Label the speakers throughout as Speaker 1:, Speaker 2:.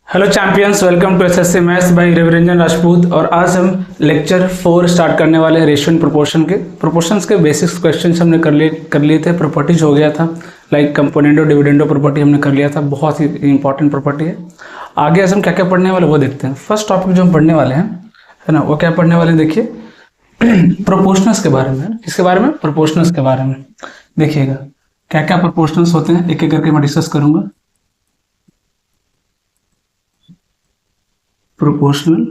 Speaker 1: Hello champions, welcome to SSC maths by Raviranjan Rajput. और आज हम लेक्चर 4 स्टार्ट करने वाले हैं रेशियो एंड प्रोपोर्शंस के बेसिक्स क्वेश्चंस हमने कर लिए थे। प्रॉपर्टीज हो गया था, लाइक कंपोनेंडो डिविडेंडो प्रॉपर्टी हमने कर लिया था, बहुत ही इंपॉर्टेंट प्रॉपर्टी है। आगे आज हम क्या क्या पढ़ने वाले वो देखते हैं। फर्स्ट टॉपिक जो हम पढ़ने वाले हैं है ना, वो क्या पढ़ने वाले हैं, देखिए प्रोपोर्शनल्स के बारे में। किसके बारे में? प्रोपोर्शनल्स के बारे में। देखिएगा क्या क्या प्रोपोर्शनल्स होते हैं, एक एक करके मैं डिस्कस करूंगा। प्रोपोर्शनल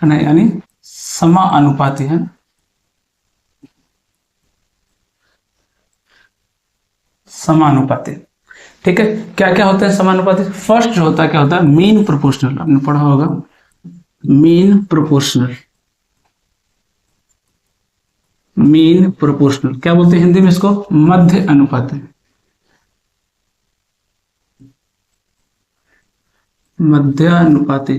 Speaker 1: है ना, यानी समानुपाती है। समानुपाती, ठीक है। क्या क्या होता है समानुपाती? फर्स्ट जो होता है क्या होता है? Mean proportional. आपने पढ़ा होगा मीन प्रोपोर्शनल। मीन प्रोपोर्शनल क्या बोलते हैं हिंदी में इसको? मध्य अनुपाती। मध्यानुपाती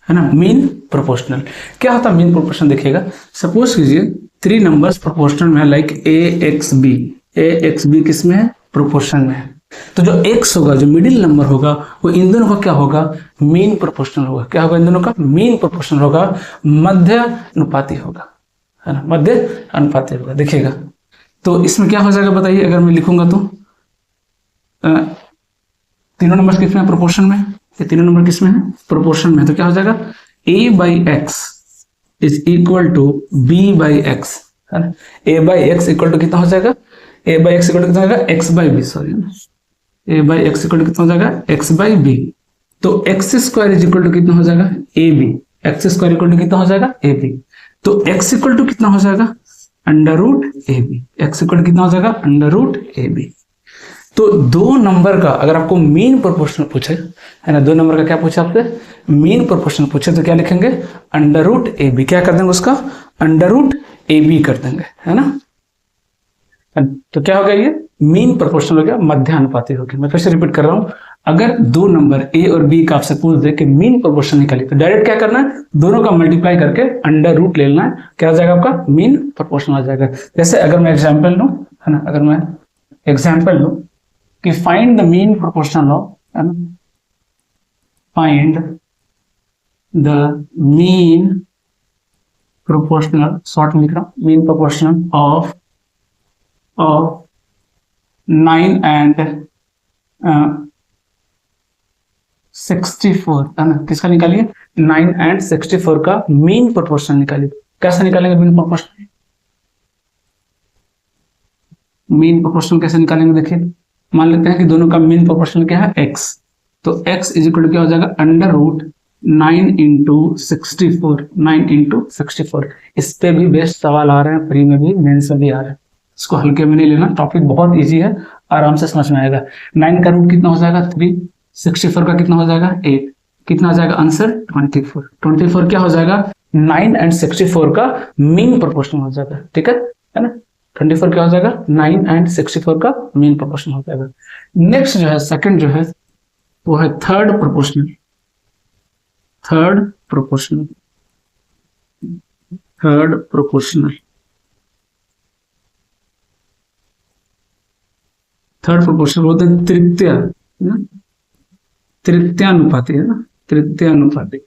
Speaker 1: है ना, मीन प्रोपोर्शनल। क्या होता है मीन प्रोपोर्शनल? देखिएगा, सपोज कीजिए 3 नंबर्स प्रोपोर्शनल में है, like A X B. A X B किस में है? प्रोपोर्शन में है। तो जो एक्स होगा, जो मिडिल नंबर होगा, वो इन दोनों का क्या होगा? मीन प्रोपोर्शनल होगा। क्या होगा? इन दोनों का मीन प्रोपोर्शनल होगा, मध्य अनुपाती होगा, है ना, मध्य अनुपाती होगा। देखिएगा तो इसमें क्या हो जाएगा बताइए, अगर मैं लिखूंगा तो तीनों नंबर किस में? प्रोपोर्शन में। ये तीनों नंबर किस में है? प्रोपोर्शन में। तो क्या हो जाएगा? a by x is equal to B by x, है ना। a by x equal to कितना हो जाएगा? a by x equal to कितना हो जाएगा? x by b, sorry, a by x equal to कितना हो जाएगा? x by b. तो x square is equal to कितना हो जाएगा? A B. X square equal to कितना हो जाएगा? A B. तो x इक्वल टू कितना हो जाएगा? Under root A B. X equal to कितना हो जाएगा? Under root A B. तो दो नंबर का अगर आपको मीन प्रोपोर्शनल पूछे, है ना, दो नंबर का क्या पूछे आपसे? मीन प्रोपोर्शनल पूछे तो क्या लिखेंगे? Under root A B. क्या कर देंगे उसका? अंडर रूट ए बी कर देंगे, है ना। तो क्या हो गया? ये मीन प्रोपोर्शनल हो गया, मध्यानुपाती हो गया। मैं फिर से रिपीट कर रहा हूं, अगर दो नंबर ए और बी का आपसे पूछ दे कि मीन प्रोपोर्शनल निकालिए, तो डायरेक्ट क्या करना है? दोनों का मल्टीप्लाई करके अंडर रूट ले लेना है। क्या हो जाएगा आपका? मीन प्रोपोर्शनल आ जाएगा। जैसे अगर मैं एग्जाम्पल लूं, है ना, अगर मैं एग्जाम्पल लूं कि find the mean proportional of, है ना, find the mean proportional, short में लिख रहा हूं, मीन प्रोपोर्शनल ऑफ 9 एंड 64, है ना। किसका निकालिए? 9 एंड 64 का मीन प्रोपोर्शनल निकालिए। कैसे निकालेंगे मीन प्रोपोर्शनल? मीन प्रोपोर्शनल कैसे निकालेंगे? देखिए, मान लेते हैं कि दोनों का मीन प्रोपोर्शनल क्या है? x। तो x इज इक्वल टू क्या हो जाएगा? Under root 9 into 64। 9 इंटू 64। इस पे भी बेस्ट सवाल आ रहे हैं, प्री में भी, मेंस में भी आ रहे हैं। इसको हल्के में नहीं लेना, टॉपिक बहुत इजी है, आराम से समझ में आएगा। 9 का रूट कितना हो जाएगा? 3। 64 का कितना हो जाएगा? 8। कितना आ जाएगा आंसर? 24। 24 क्या हो जाएगा? 9 एंड 64 का मीन प्रोपोर्शनल हो जाएगा, ठीक है ना। 24 क्या हो जाएगा? 9 एंड 64 का मीन प्रोपोर्शनल हो जाएगा। नेक्स्ट जो है, सेकंड जो है, वो है third proportional. Third proportional, third proportional, third proportional बोलते हैं तृतीय, है ना, तृतीयानुपाती, है ना, तृतीयानुपाती,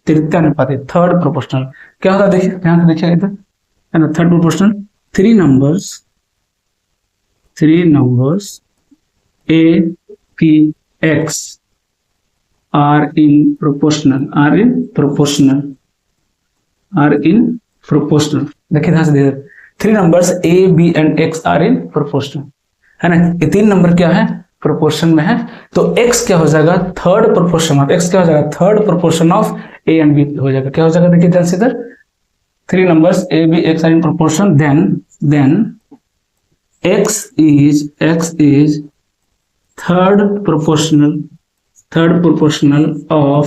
Speaker 1: तृतीयानुपाती, थर्ड प्रोपोर्शनल। क्या होता है? देखिए ध्यान से देखिए इधर, है ना, third proportional, three numbers a p x are in proportional। देखिए ध्यान से देखिए, three numbers a b and x are in proportional, है ना। ये तीन नंबर क्या है? प्रोपोर्शन में है। तो x क्या हो जाएगा? थर्ड प्रोपोर्शन ऑफ x क्या हो जाएगा? Third proportion of a and b हो जाएगा। क्या हो जाएगा? देखिए ध्यान से इधर, three numbers a b x are in proportion, then x is third proportional of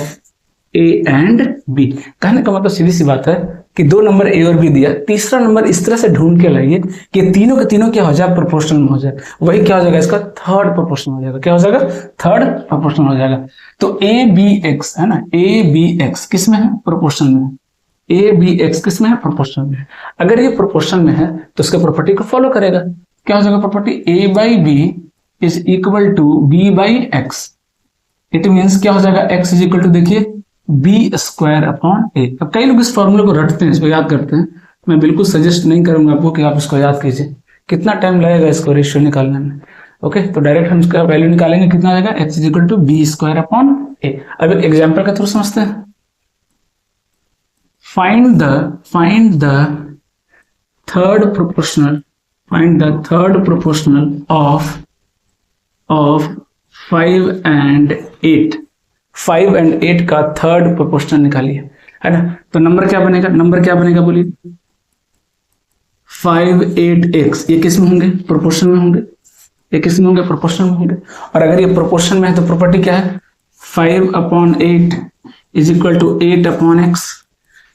Speaker 1: a and b। कहने का मतलब सीधी सी बात है कि दो नंबर a और b दिया, तीसरा नंबर इस तरह से ढूंढ के लाइए कि तीनों के तीनों क्या हो जाए? प्रोपोर्शनल में हो जाए। वही क्या हो जाएगा? इसका थर्ड प्रोपोर्शनल हो जाएगा। क्या हो जाएगा? थर्ड प्रोपोर्शनल हो जाएगा। तो a b x, है ना, a b x किस में है? प्रोपोर्शन में। a b x किस में है? प्रोपोर्शनल में। अगर ये प्रोपोर्शन में है तो उसके प्रॉपर्टी को फॉलो करेगा। क्या हो जाएगा property, A by B is equal to B by X. It means क्या हो जाएगा, एक्स इज इक्वल टू देखिए बी स्क्वायर अपॉन ए। अब कई लोग इस फॉर्मूले को रटते हैं, इसको याद करते हैं, मैं बिल्कुल सजेस्ट नहीं करूंगा आपको कि आप इसको याद कीजिए, कितना टाइम लगेगा इसको रेशियो निकालने में। ओके, तो डायरेक्ट हम इसका वैल्यू निकालेंगे, कितना आ जाएगा, x is equal to b square upon ए। अब एक एग्जाम्पल का थ्रू समझते हैं। Find the third proportional of 5 and 8। 5 and 8 का थर्ड प्रोपोर्शनल निकालिए, है ना। तो नंबर क्या बनेगा बोलिए, 5 8 x। ये किस में होंगे, प्रोपोर्शन में होंगे, ये किस में होंगे, प्रोपोर्शन में होंगे। और अगर ये प्रोपोर्शन में है तो प्रॉपर्टी क्या है, 5 upon 8 is equal to 8 upon एक्स।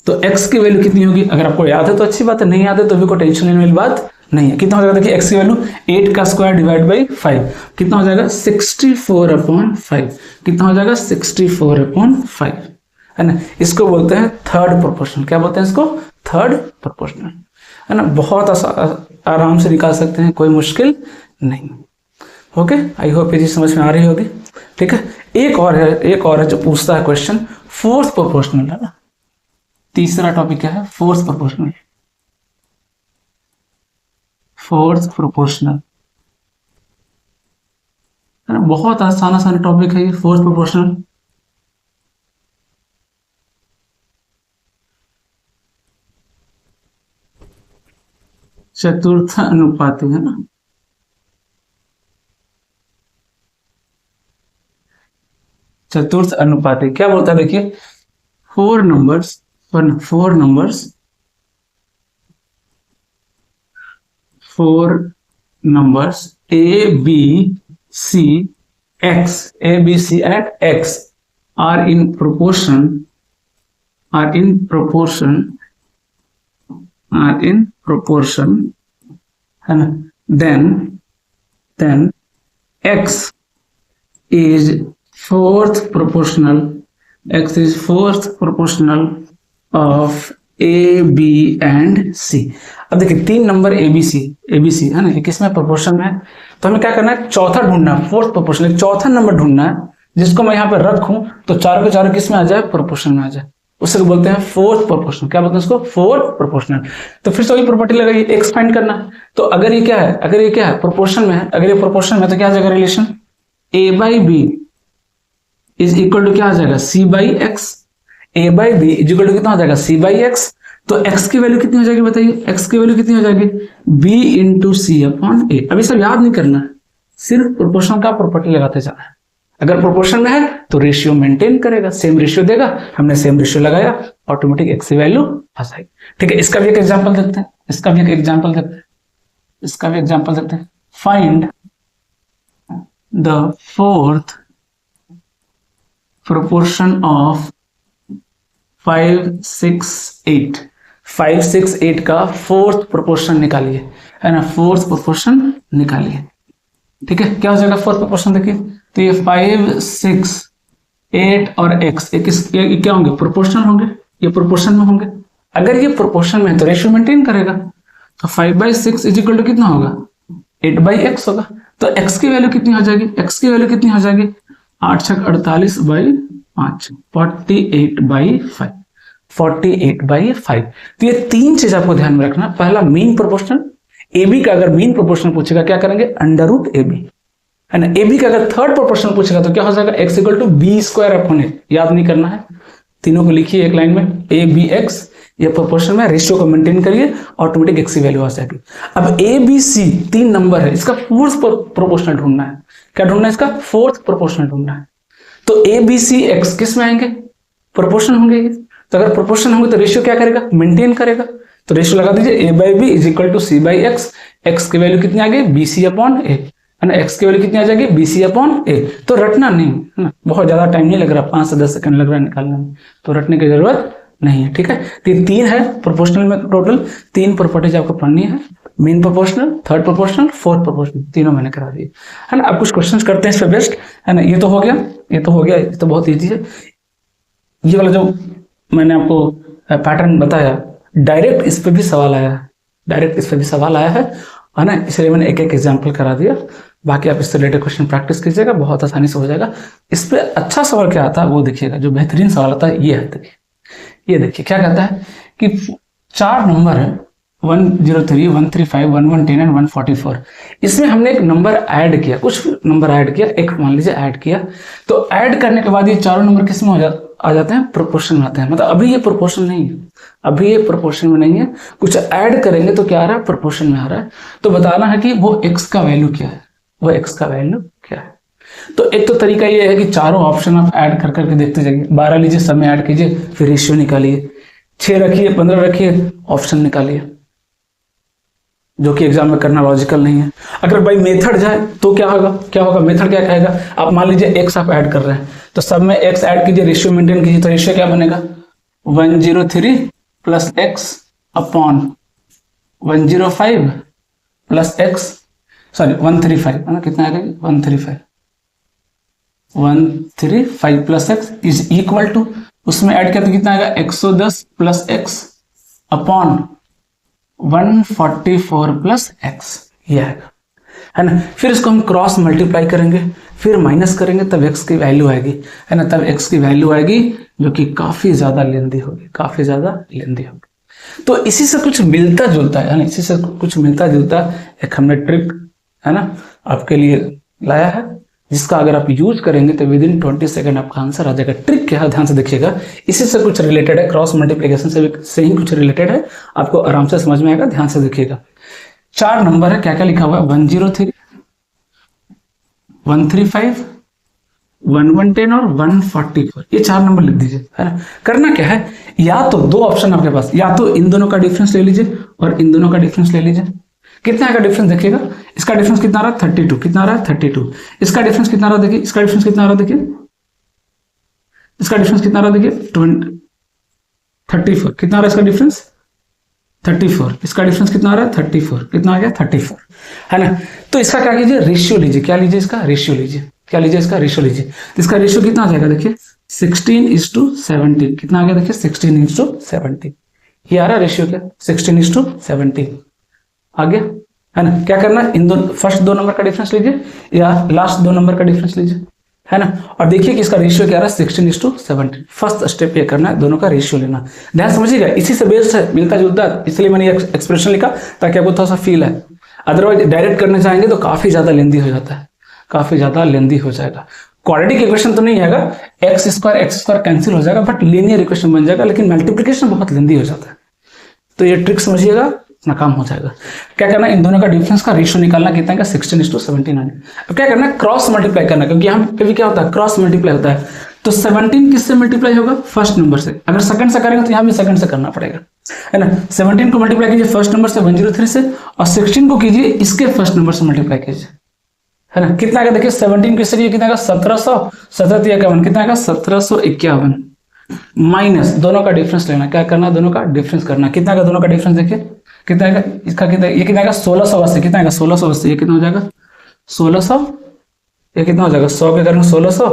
Speaker 1: तो x की वैल्यू कितनी होगी, अगर आपको याद है तो अच्छी बात है, नहीं याद है तो भी कोई टेंशन लेने वाली बात नहीं है। कितना हो जाएगा, देखिए x की वैल्यू 8 का स्क्वायर डिवाइड बाई 5 कितना हो जाएगा, 64 अपॉन 5। कितना हो जाएगा, 64 अपॉन 5, है ना। इसको बोलते हैं थर्ड प्रोपोर्शनल। क्या बोलते हैं इसको, थर्ड प्रोपोर्शनल, है ना। बहुत आराम से निकाल सकते हैं, कोई मुश्किल नहीं। ओके, आई होप ये चीज समझ में आ रही होगी। ठीक है, एक और है जो पूछता है क्वेश्चन, फोर्थ प्रोपोर्शनल, है ना। तीसरा टॉपिक क्या है, फोर्थ प्रोपोर्शनल। है ना, बहुत आसान टॉपिक है ये फोर्थ प्रोपोर्शनल। चतुर्थ अनुपाती, है ना। चतुर्थ अनुपाती क्या बोलता है, देखिए four numbers A B C at X are in proportion, and then x is fourth proportional of a b and c. अब देखिए तीन नंबर ए बी सी है ना, ये किसमें प्रोपोर्शन में है, तो हमें क्या करना है, चौथा ढूंढना है, फोर्थ प्रोपोर्शन, चौथा नंबर ढूंढना है जिसको मैं यहाँ पे रखूं तो चारों के चारों किस में आ जाए, प्रोपोर्शन में आ जाए। उससे बोलते हैं फोर्थ प्रोपोर्शनल। क्या बोलते हैं उसको, फोर्थ प्रोपोर्शनल। तो फिर से वही प्रॉपर्टी लगाइए, एक्स फाइंड करना है। तो अगर ये क्या है, प्रोपोर्शन में है, अगर ये प्रोपोर्शन में तो क्या आ जाएगा, relation a by B is equal to क्या आ जाएगा, c by x. A by B is equal to कितना हो जाएगा, सी बाई एक्स। तो x की वैल्यू कितनी हो जाएगी बताइए, x की वैल्यू कितनी हो जाएगी, b इंटू सी अपॉन ए। अभी सब याद नहीं करना है, सिर्फ प्रोपोर्शन का प्रॉपर्टी लगाते जाना है। अगर प्रोपोर्शन में है तो रेशियो मेंटेन करेगा, सेम रेशियो देगा, हमने सेम रेशियो लगाया, ऑटोमेटिक x की वैल्यू आ जाएगी। ठीक है, इसका भी एक एग्जांपल देखते हैं, find the fourth proportion of 5 6 8। 5 6 8 का फोर्थ प्रोपोर्शन निकालिए, है ना, फोर्थ प्रोपोर्शन निकालिए। ठीक है, क्या हो जाएगा फोर्थ प्रोपोर्शन, देखिए तो ये 5 6 8 और x ये क्या होंगे, प्रोपोर्शनल होंगे, ये प्रोपोर्शन में होंगे। अगर ये प्रोपोर्शन में है तो रेशियो मेंटेन करेगा, तो 5/6 इज इक्वल टू कितना होगा, 8/x होगा। तो x की वैल्यू कितनी हो जाएगी, 8 छक 48/5, 48/5। तो ये तीन चीज आपको ध्यान में रखना। पहला मीन प्रोपोर्शनल, AB का अगर मीन प्रोपोर्शनल पूछेगा क्या करेंगे, अंडर रूट AB, है ना। AB का अगर थर्ड प्रोपोर्शनल पूछेगा तो क्या हो जाएगा, x equal to b square upon a. याद नहीं करना है, तीनों को लिखिए एक लाइन में, ए बी एक्स, ये प्रोपोर्शन में, रेशियो को मेंटेन करिए, ऑटोमेटिक x की वैल्यू आ जाएगी। अब ए बी सी तीन नंबर है, इसका फोर्थ प्रोपोर्शनल ढूंढना है। क्या ढूंढना है, इसका फोर्थ प्रोपोर्शनल ढूंढना है। तो ए बी सी एक्स किस में आएंगे, प्रोपोर्शन होंगे। तो अगर प्रोपोर्शन होंगे तो रेशियो क्या करेगा, मेंटेन करेगा। तो रेशियो लगा दीजिए, a by B is equal to c by x. X की वैल्यू कितनी आ गई, बी सी अपॉन ए, है ना। एक्स की वैल्यू कितनी आ जाएगी, बी सी अपॉन ए। तो रटना नहीं है ना, बहुत ज्यादा टाइम नहीं लग रहा, 5 से 10 सेकंड लग रहा है निकालने में, तो रटने की जरूरत नहीं है। ठीक है, तो ये तीन है प्रोपोर्शनल में, टोटल 3 प्रॉपर्टीज आपको पढ़नी है, main proportional, third proportional, fourth proportional, तीनों मैंने करा दिए, है ना। अब कुछ क्वेश्चंस करते हैं इस पे बेस्ट, है ना। ये तो हो गया, ये तो बहुत ईजी है। ये वाला जो मैंने आपको पैटर्न बताया, डायरेक्ट इस पे भी सवाल आया है, है ना, इसलिए मैंने एक एक एग्जाम्पल करा दिया। बाकी आप इससे रिलेटेड क्वेश्चन प्रैक्टिस कीजिएगा, बहुत आसानी से हो जाएगा। इस पे अच्छा सवाल क्या आता है वो देखिएगा, जो बेहतरीन सवाल आता है ये है। देखिए, ये देखिए क्या कहता है कि 4 नंबर है 103, 135, 1110 एंड 144। इसमें हमने एक नंबर ऐड किया, कुछ नंबर ऐड किया, एक मान लीजिए ऐड किया, तो ऐड करने के बाद ये चारों नंबर किस में आ जाते हैं, प्रोपोर्शन में आते हैं। मतलब अभी ये प्रोपोर्शन नहीं है, अभी ये प्रोपोर्शन में नहीं है, कुछ ऐड करेंगे तो क्या आ रहा है, प्रोपोर्शन में आ रहा है। तो बताना है कि वो x का वैल्यू क्या है, वो x का वैल्यू क्या है। तो एक तो तरीका ये है कि चारों ऑप्शन आप ऐड कर करके देखते जाइए। 12 लीजिए, सब में ऐड कीजिए, फिर रेशियो निकालिए। 6 रखिए, 15 रखिए, ऑप्शन निकालिए, जो कि एग्जाम में करना लॉजिकल नहीं है। अगर भाई मेथड जाए तो क्या होगा, क्या होगा, मेथड क्या कहेगा, आप मान लीजिए x आप ऐड कर रहे हैं, तो सब में x ऐड कीजिए, रेशियो मेंटेन कीजिए, तो रेशियो क्या बनेगा, 103 plus x upon 105 plus x, sorry 135 है ना, कितना आएगा 135 plus x is equal to, उसमें ऐड किया तो कितना आएगा 110 plus x upon 144 plus x, ये आएगा, है ना। फिर इसको हम क्रॉस मल्टीप्लाई करेंगे, फिर माइनस करेंगे, तब x की वैल्यू आएगी, है ना, तब x की वैल्यू आएगी जो कि काफी ज्यादा लेंदी होगी, काफी ज्यादा लेंदी होगी। तो इसी से कुछ मिलता जुलता है ना, इसी से कुछ मिलता जुलता एक हमने ट्रिक, है ना, आपके लिए लाया है, जिसका अगर आप यूज करेंगे तो विद इन 20 सेकंड आपका आंसर आ जाएगा। ट्रिक क्या है, ध्यान से देखिएगा, इसी से कुछ रिलेटेड है, क्रॉस मल्टीप्लिकेशन से ही कुछ रिलेटेड है, आपको आराम से समझ में आएगा, ध्यान से देखिएगा। 4 नंबर है, क्या क्या लिखा हुआ है, 103, 135, 1110 और 144, ये 4 नंबर लिख दीजिए, है ना। करना क्या है, या तो 2 ऑप्शन आपके पास, या तो इन दोनों का डिफरेंस ले लीजिए और इन दोनों का डिफरेंस ले लीजिए। कितना का डिफरेंस देखिएगा, इसका डिफरेंस कितना आ रहा है 32, कितना आ रहा है 32, इसका डिफरेंस कितना आ रहा है देखिए, इसका डिफरेंस कितना आ रहा है देखिए, इसका डिफरेंस कितना आ रहा है देखिए 34, कितना आ रहा है इसका डिफरेंस 34, इसका डिफरेंस कितना आ रहा है 34, कितना आ गया 34, है ना। तो इसका क्या कीजिए, रेशियो लीजिए, क्या लीजिए, इसका रेशियो लीजिए, क्या लीजिए, इसका रेशियो लीजिए। तो इसका रेशियो कितना आ जाएगा देखिए 16:17, कितना आ गया देखिए 16:17, ये आ रहा है रेशियो क्या 16:17 आ गया, है ना। क्या करना है, इन दोनों फर्स्ट 2 नंबर का डिफरेंस लीजिए या लास्ट 2 नंबर का डिफरेंस लीजिए, है ना, और देखिए कि इसका रेशियो क्या आ रहा है 16:17। फर्स्ट स्टेप ये करना है, दोनों का रेशियो लेना, ध्यान समझिएगा, इसी से बेस्ड है, मिलता जुलता, इसलिए मैंने ये एक्सप्रेशन लिखा ताकि आपको थोड़ा सा फील है। अदरवाइज डायरेक्ट करने जाएंगे तो काफी ज्यादा लेंदी हो जाता है, काफी ज्यादा लेंदी हो जाएगा। क्वाड्रेटिक इक्वेशन तो नहीं आएगा, एक्स स्क्वायर कैंसिल हो जाएगा, बट लीनियर इक्वेशन बन जाएगा, लेकिन मल्टीप्लिकेशन बहुत लेंदी हो जाता है। तो ये ट्रिक समझिएगा, अपना काम हो जाएगा। क्या करना है, इन दोनों का डिफरेंस का रेशियो निकालना, कितना का 16:17। अब क्या करना है, क्रॉस मल्टीप्लाई करना, क्योंकि यहाँ पे भी क्या होता है, क्रॉस मल्टीप्लाई होता है। तो 17 किससे मल्टीप्लाई होगा, फर्स्ट नंबर से। अगर सेकंड से करेंगे तो यहाँ भी सेकंड से करना पड़ेगा, है ना। 17 को मल्टीप्लाई कीजिए फर्स्ट नंबर से 103 से, और 16 को कीजिए इसके फर्स्ट नंबर से मल्टीप्लाई कीजिए, है ना। कितना का देखिए 17 किससे कितना का 1751, कितना का 1751 माइनस दोनों का डिफरेंस लेना। क्या करना, दोनों का डिफरेंस करना। कितना का दोनों का डिफरेंस देखिए, कितना का इसका, कितना ये कितना का 1680, कितना का 1680, ये कितना हो जाएगा 1600, ये कितना हो जाएगा 100 के करेंगे 1600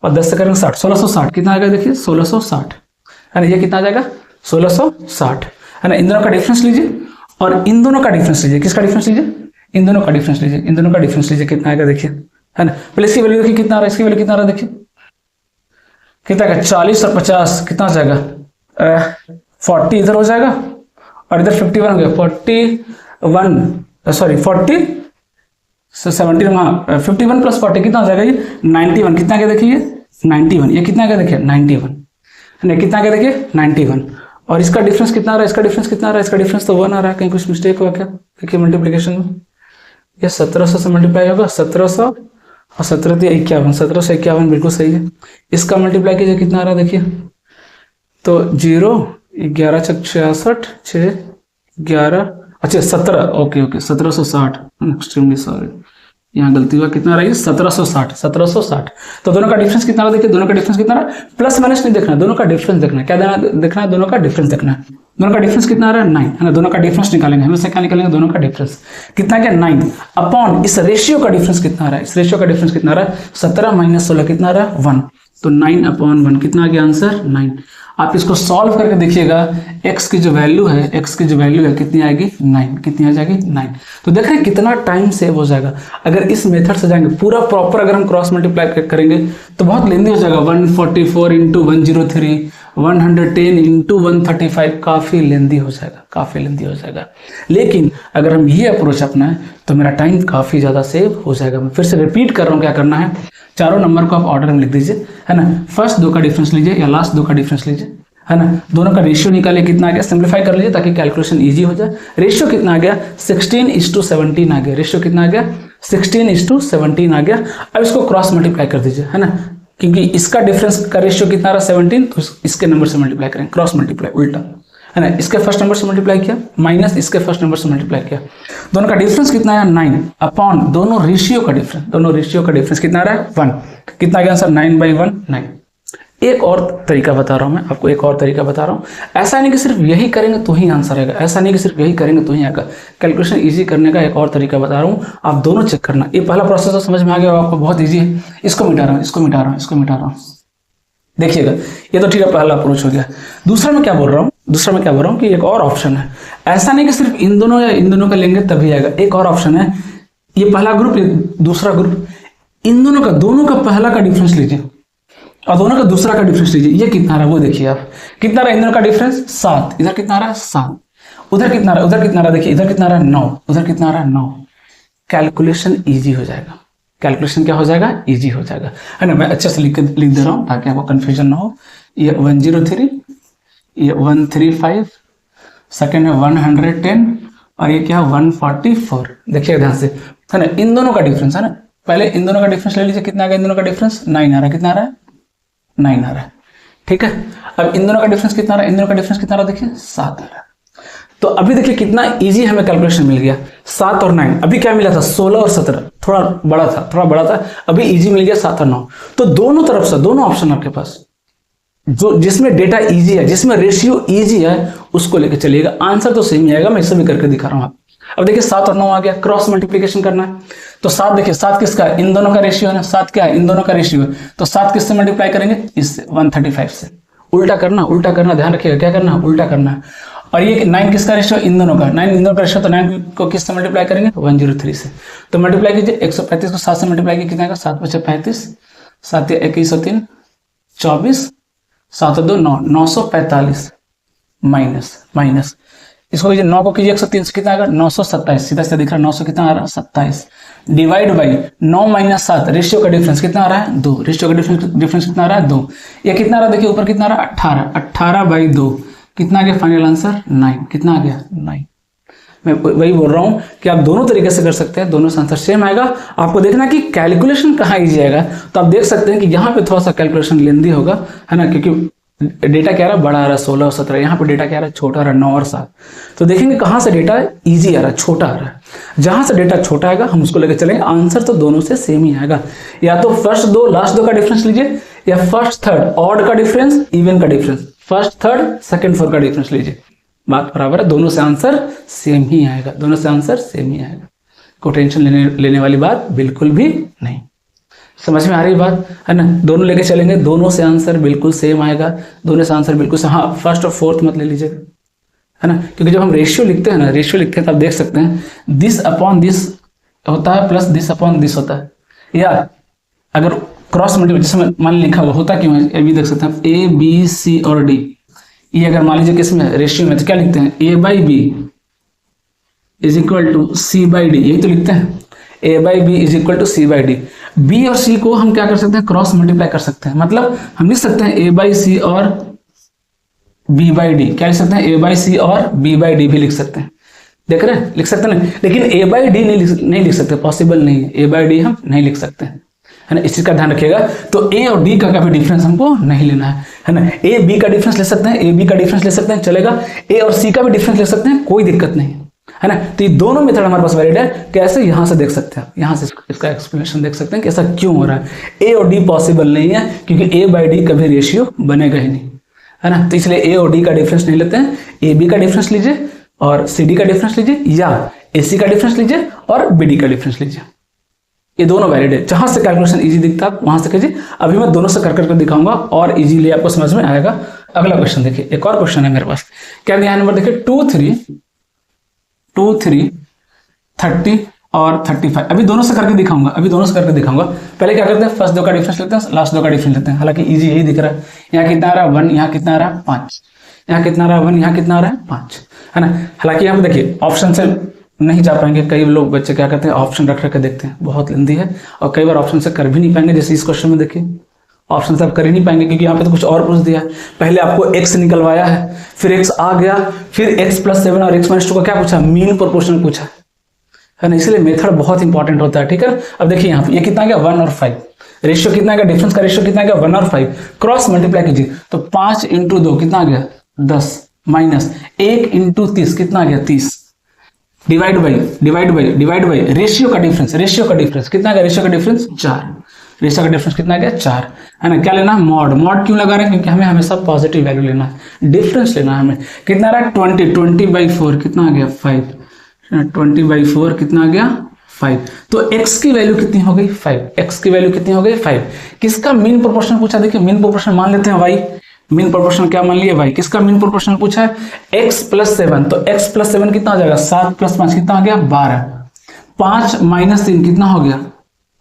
Speaker 1: और 10 से करेंगे 60, 1660, कितना आएगा देखिए 1660, है ना। ये कितना आ जाएगा 1660, है ना। इन दोनों का डिफरेंस लीजिए और इन दोनों का डिफरेंस लीजिए। किसका डिफरेंस लीजिए, इन दोनों का डिफरेंस लीजिए, इन दोनों का डिफरेंस लीजिए, कितना आएगा देखिए, है ना। पहले इसकी वैल्यू देखिए कितना आ रहा है, इसकी वैल्यू कितना आ रहा है देखिए, कितना का 40 और 50, कितना हो जाएगा 40 इधर हो जाएगा और इधर 51 हो गया, 41 सॉरी 40 17 हाँ 51 प्लस 40 कितना हो जाएगा ये 91, कितना क्या देखिए 91, ये कितना क्या देखिए 91, नहीं कितना क्या देखिए 91, और इसका डिफरेंस कितना आ रहा है, इसका डिफरेंस कितना आ रहा है, इसका डिफरेंस तो 1 आ रहा है, कहीं कुछ मिस्टेक हुआ क्या देखिए मल्टीप्लिकेशन में। ये 1700 से मल्टीप्लाई होगा, 1700 और 1751, 1751 बिल्कुल सही है। इसका मल्टीप्लाई कीजिए, कितना आ रहा है देखिए, तो 0 11 66 6 11 अच्छा 17 ओके 1760, एक्सट्रीमली सॉरी यहाँ गलती हुआ, कितना रहा है 1760। तो दोनों का डिफरेंस कितना रहा देखिए, दोनों का डिफरेंस कितना रहा, प्लस माइनस नहीं देखना, दोनों का डिफरेंस देखना है। क्या देखना है, दोनों का डिफरेंस देखना है। दोनों का डिफरेंस कितना आ रहा है 9, है ना। दोनों का डिफरेंस निकालेंगे, हमेशा क्या निकालेंगे, दोनों का डिफरेंस कितना क्या 9 अपॉन इस रेशियो का डिफरेंस कितना आ रहा है, इस रेशियो का डिफरेंस कितना आ रहा है 17 - 16 कितना आ रहा है 1, तो 9/1 कितना आ गया आंसर 9। आप इसको सॉल्व करके देखिएगा, x की जो वैल्यू है, कितनी आएगी 9, कितनी आ जाएगी 9। तो देख रहे हैं कितना टाइम सेव हो जाएगा। अगर इस मेथड से जाएंगे पूरा प्रॉपर, अगर हम क्रॉस मल्टीप्लाई करेंगे तो बहुत लेंदी हो जाएगा। 144 इंटू 103, 110 इंटू 135, काफ़ी लेंदी हो जाएगा। लेकिन अगर हम ये अप्रोच अपनाएं तो मेरा टाइम काफ़ी ज़्यादा सेव हो जाएगा। मैं फिर से रिपीट कर रहा हूँ, क्या करना है, चारों नंबर को आप ऑर्डर में लिख दीजिए, है ना। फर्स्ट 2 का डिफरेंस लीजिए या लास्ट 2 का डिफरेंस लीजिए, है ना। दोनों का रेशियो निकालिए, कितना आ गया, सिंप्लीफाई कर लीजिए ताकि कैलकुलेशन इजी हो जाए। रेशियो कितना आ गया, 16:17 आ गया। रेशियो कितना आ गया, 16:17 आ गया। अब इसको क्रॉस मल्टीप्लाई कर दीजिए, है ना, क्योंकि इसका डिफरेंस का रेशियो कितना आ रहा 17, तो इसके नंबर से मल्टीप्लाई करें, क्रॉस मल्टीप्लाई उल्टा, है ना। इसके फर्स्ट नंबर से मल्टीप्लाई किया माइनस इसके फर्स्ट नंबर से मल्टीप्लाई किया। दोनों का डिफरेंस कितना है 9 अपॉन दोनों रेशियो का डिफरेंस कितना आ रहा है 1। कितना आ गया आंसर 9/1 9। एक और तरीका बता रहा हूं मैं आपको, एक और तरीका बता रहा हूं। ऐसा नहीं कि सिर्फ यही करेंगे तो ही आंसर आएगा, कैलकुलेशन इजी करने का एक और तरीका बता रहा हूं, आप दोनों चेक करना। ये पहला प्रोसेस तो समझ में आ गया आपको, बहुत ईजी है। इसको मिटा रहा हूं, देखिएगा, ये तो ठीक है, पहला अप्रोच हो गया। दूसरा मैं क्या बोल रहा हूँ कि एक और ऑप्शन है। ऐसा नहीं कि सिर्फ इन दोनों या इन दोनों का लेंगे तभी आएगा, एक और ऑप्शन है। ये पहला ग्रुप, ये दूसरा ग्रुप, इन दोनों का पहला का डिफरेंस लीजिए और दोनों का दूसरा का डिफरेंस लीजिए। ये कितना रहा वो देखिए आप, कितना रहा इन दोनों का डिफरेंस 7, इधर कितना रहा 7, उधर कितना रहा देखिए, इधर कितना रहा 9, उधर कितना रहा 9। कैलकुलेशन ईजी हो जाएगा, कैलकुलेशन क्या हो जाएगा, ईजी हो जाएगा, है ना। मैं अच्छे से लिख दे रहा हूँ ताकि आपको कंफ्यूजन ना हो। ये 103, ये 135, सेकेंड है 110 और ये क्या 144। देखिए ध्यान से, है ना, इन दोनों का डिफरेंस, है ना। पहले इन दोनों का डिफरेंस ले लीजिए, कितना आ गया इन दोनों का डिफरेंस 9 आ रहा है, कितना आ रहा है 9 आ रहा है, ठीक है। अब इन दोनों का डिफरेंस कितना रहा, इन दोनों का डिफरेंस कितना रहा देखिए 7 आ रहा है। तो अभी देखिए कितना इजी हमें कैलकुलेशन मिल गया, 7 और 9। अभी क्या मिला था 16 और 17, थोड़ा बड़ा था, अभी इजी मिल गया 7 और 9। तो दोनों तरफ से, दोनों ऑप्शन आपके पास, जो जिसमें डेटा इजी है, जिसमें रेशियो इजी है, उसको लेकर चलिएगा, आंसर तो सेम ही आएगा। मैं इसे भी करके दिखा रहा हूं आप। अब देखिए 7 और 9 आ गया, क्रॉस मल्टीप्लिकेशन करना है। तो 7 देखिए, 7 किसका है, इन दोनों का रेशियो है ना, 7 क्या है, इन दोनों का रेशियो है। तो 7 किससे मल्टीप्लाई करेंगे, इससे 135 से। उल्टा करना, ध्यान रखिएगा, क्या करना, उल्टा करना है। और ये 9 किसका रेशियो, इन दोनों का, 9 इन दोनों का रेशियो, तो 9 को किससे मल्टीप्लाई करेंगे 103 से। तो मल्टीप्लाई कीजिए, 135 को 7 से मल्टीप्लाई कीजिए, कितना आएगा 7 × 5 = 35, 7 × 1 = 3 24, 7 और 2 9, 945 माइनस इसको कीजिए, 9 को कीजिए 103 से, कितना आएगा 927। सीधा सीधा दिख रहा है 900 कितना आ रहा है 27, डिवाइड बाई 9 - 7, रेशियो का डिफरेंस कितना आ रहा है 2, रेशियो का डिफरेंस कितना आ रहा है 2। ये कितना आ रहा है देखिए, ऊपर कितना आ रहा है 18, 18/2, कितना आ गया फाइनल आंसर 9, कितना आ गया 9। मैं वही बोल रहा हूँ कि आप दोनों तरीके से कर सकते हैं, दोनों से आंसर सेम आएगा। आपको देखना कि कैलकुलेशन कहाँ इजी आएगा। तो आप देख सकते हैं कि यहाँ पे थोड़ा सा कैलकुलेशन लेंदी होगा, है ना, क्योंकि डेटा क्या रहा बड़ा आ रहा है 16 और 17, यहाँ पे डेटा क्या रहा है छोटा आ रहा है 9 और 7। तो देखेंगे कहाँ से डेटा इजी आ रहा है, छोटा आ रहा है। जहाँ से डेटा छोटा आएगा हम उसको लेकर चलेंगे, आंसर तो दोनों से सेम ही आएगा। या तो फर्स्ट 2 लास्ट 2 का डिफरेंस लीजिए, या फर्स्ट थर्ड ऑड का डिफरेंस इवन का difference, first third second fourth का डिफरेंस लीजिए, बात बराबर है, दोनों से आंसर सेम ही आएगा, दोनों से आंसर सेम ही आएगा। कोई टेंशन लेने वाली बात बिल्कुल भी नहीं। समझ में आ रही बात, है ना। दोनों लेके चलेंगे, दोनों से आंसर बिल्कुल सेम आएगा, दोनों से आंसर बिल्कुल से। हाँ, फर्स्ट और फोर्थ मत ले लीजिएगा, है ना, क्योंकि जब हम रेशियो लिखते हैं ना, रेशियो लिखते हैं तो आप देख सकते हैं दिस अपॉन दिस होता है प्लस दिस अपॉन दिस होता है। या अगर क्रॉस मल्टीप्लिकेशन जैसे मान लिखा हुआ होता क्यों है, ये भी देख सकते हैं ए बी सी और डी। ये अगर मान लीजिए किसमें रेशियो में, तो क्या लिखते हैं A/B is equal to C/D, यही तो लिखते हैं A/B is equal to C/D। B और C को हम क्या कर सकते हैं, क्रॉस मल्टीप्लाई कर सकते हैं। मतलब हम लिख सकते हैं A/C और B/D, क्या लिख सकते हैं A/C और B/D भी लिख सकते हैं। देख रहे हैं, लिख सकते हैं, लेकिन A/D नहीं लिख सकते, पॉसिबल नहीं है, A/D हम नहीं लिख सकते हैं, है ना। इस चीज का ध्यान रखिएगा। तो A और D का भी डिफरेंस हमको नहीं लेना है ना। A B का डिफरेंस ले सकते हैं, A B का डिफरेंस ले सकते हैं, चलेगा। A और C का भी डिफरेंस ले सकते हैं, कोई दिक्कत नहीं है ना। तो ये दोनों मेथड हमारे पास वैलिड है। कैसे, यहाँ से देख सकते हैं, यहाँ से इसका एक्सप्लेनेशन देख सकते हैं कि ऐसा क्यों हो रहा है। A और D पॉसिबल नहीं है क्योंकि A/D कभी रेशियो बनेगा ही नहीं, है ना। तो इसलिए A और D का डिफरेंस नहीं लेते हैं। A B का डिफरेंस लीजिए और CD का डिफरेंस लीजिए, या AC का डिफरेंस लीजिए और BD का डिफरेंस लीजिए। ये दोनों वैलिड है। जहां से कैलकुलेशन इजी दिखता है वहां से कीजिए। अभी मैं दोनों से कर करके दिखाऊंगा और इजीली आपको समझ में आएगा। अगला क्वेश्चन देखिए, एक और क्वेश्चन है मेरे पास। क्या दिया है नंबर देखिए, 2 3 30 और 35। अभी दोनों से करके दिखाऊंगा, पहले क्या करते हैं, फर्स्ट दो का डिफरेंस लेते हैं, लास्ट दो का डिफरेंस लेते हैं। हालांकि इजी यही दिख रहा है। यहाँ कितना आ रहा है 1, यहाँ कितना आ रहा है 5, यहाँ कितना आ रहा है 1, यहाँ कितना आ रहा है 5, है ना। हालांकि यहाँ पे देखिए ऑप्शन से नहीं जा पाएंगे, कई लोग बच्चे क्या करते हैं ऑप्शन रख के देखते हैं, बहुत लेंदी है, और कई बार ऑप्शन से कर भी नहीं पाएंगे। जैसे इस क्वेश्चन में देखिए ऑप्शन से आप कर ही नहीं पाएंगे, क्योंकि यहाँ पे तो कुछ और पूछ दिया है। पहले आपको x निकलवाया है, फिर x आ गया, फिर x+7 और x-2 का क्या पूछा, मीन प्रोपोर्शनल पूछा है ना। इसलिए मेथड बहुत इंपॉर्टेंट होता है, ठीक है। अब देखिए यहाँ पे ये कितना गया 1 और 5, रेशियो कितना गया, डिफरेंस का रेशियो कितना गया 1 और 5, क्रॉस मल्टीप्लाई कीजिए तो 5 × 2 कितना आ गया 10, माइनस 1 × 30 कितना आ गया 30, डिवाइड बाई रेशियो का डिफरेंस कितना आ गया, रेशियो का डिफरेंस 4, रेशियो का डिफरेंस कितना आ गया 4, है ना। क्या लेना, मॉड क्यों लगा रहे हैं, क्योंकि हमें हमेशा पॉजिटिव वैल्यू लेना है, डिफरेंस लेना है हमें। कितना आ रहा है 20/4 कितना आ गया 5, 20/4 कितना आ गया 5। तो x की वैल्यू कितनी हो गई 5, x की वैल्यू कितनी हो गई 5। किसका मीन प्रोपोर्शन पूछा, देखिए मीन प्रोपोर्शन मान लेते हैं y, मीन प्रोपोर्शन क्या मान लिए y, किसका मीन प्रोपोर्शन पूछा है x+7, तो x+7 कितना आ जाएगा 7 + 5 कितना आ गया 12, 5 - 3 कितना हो गया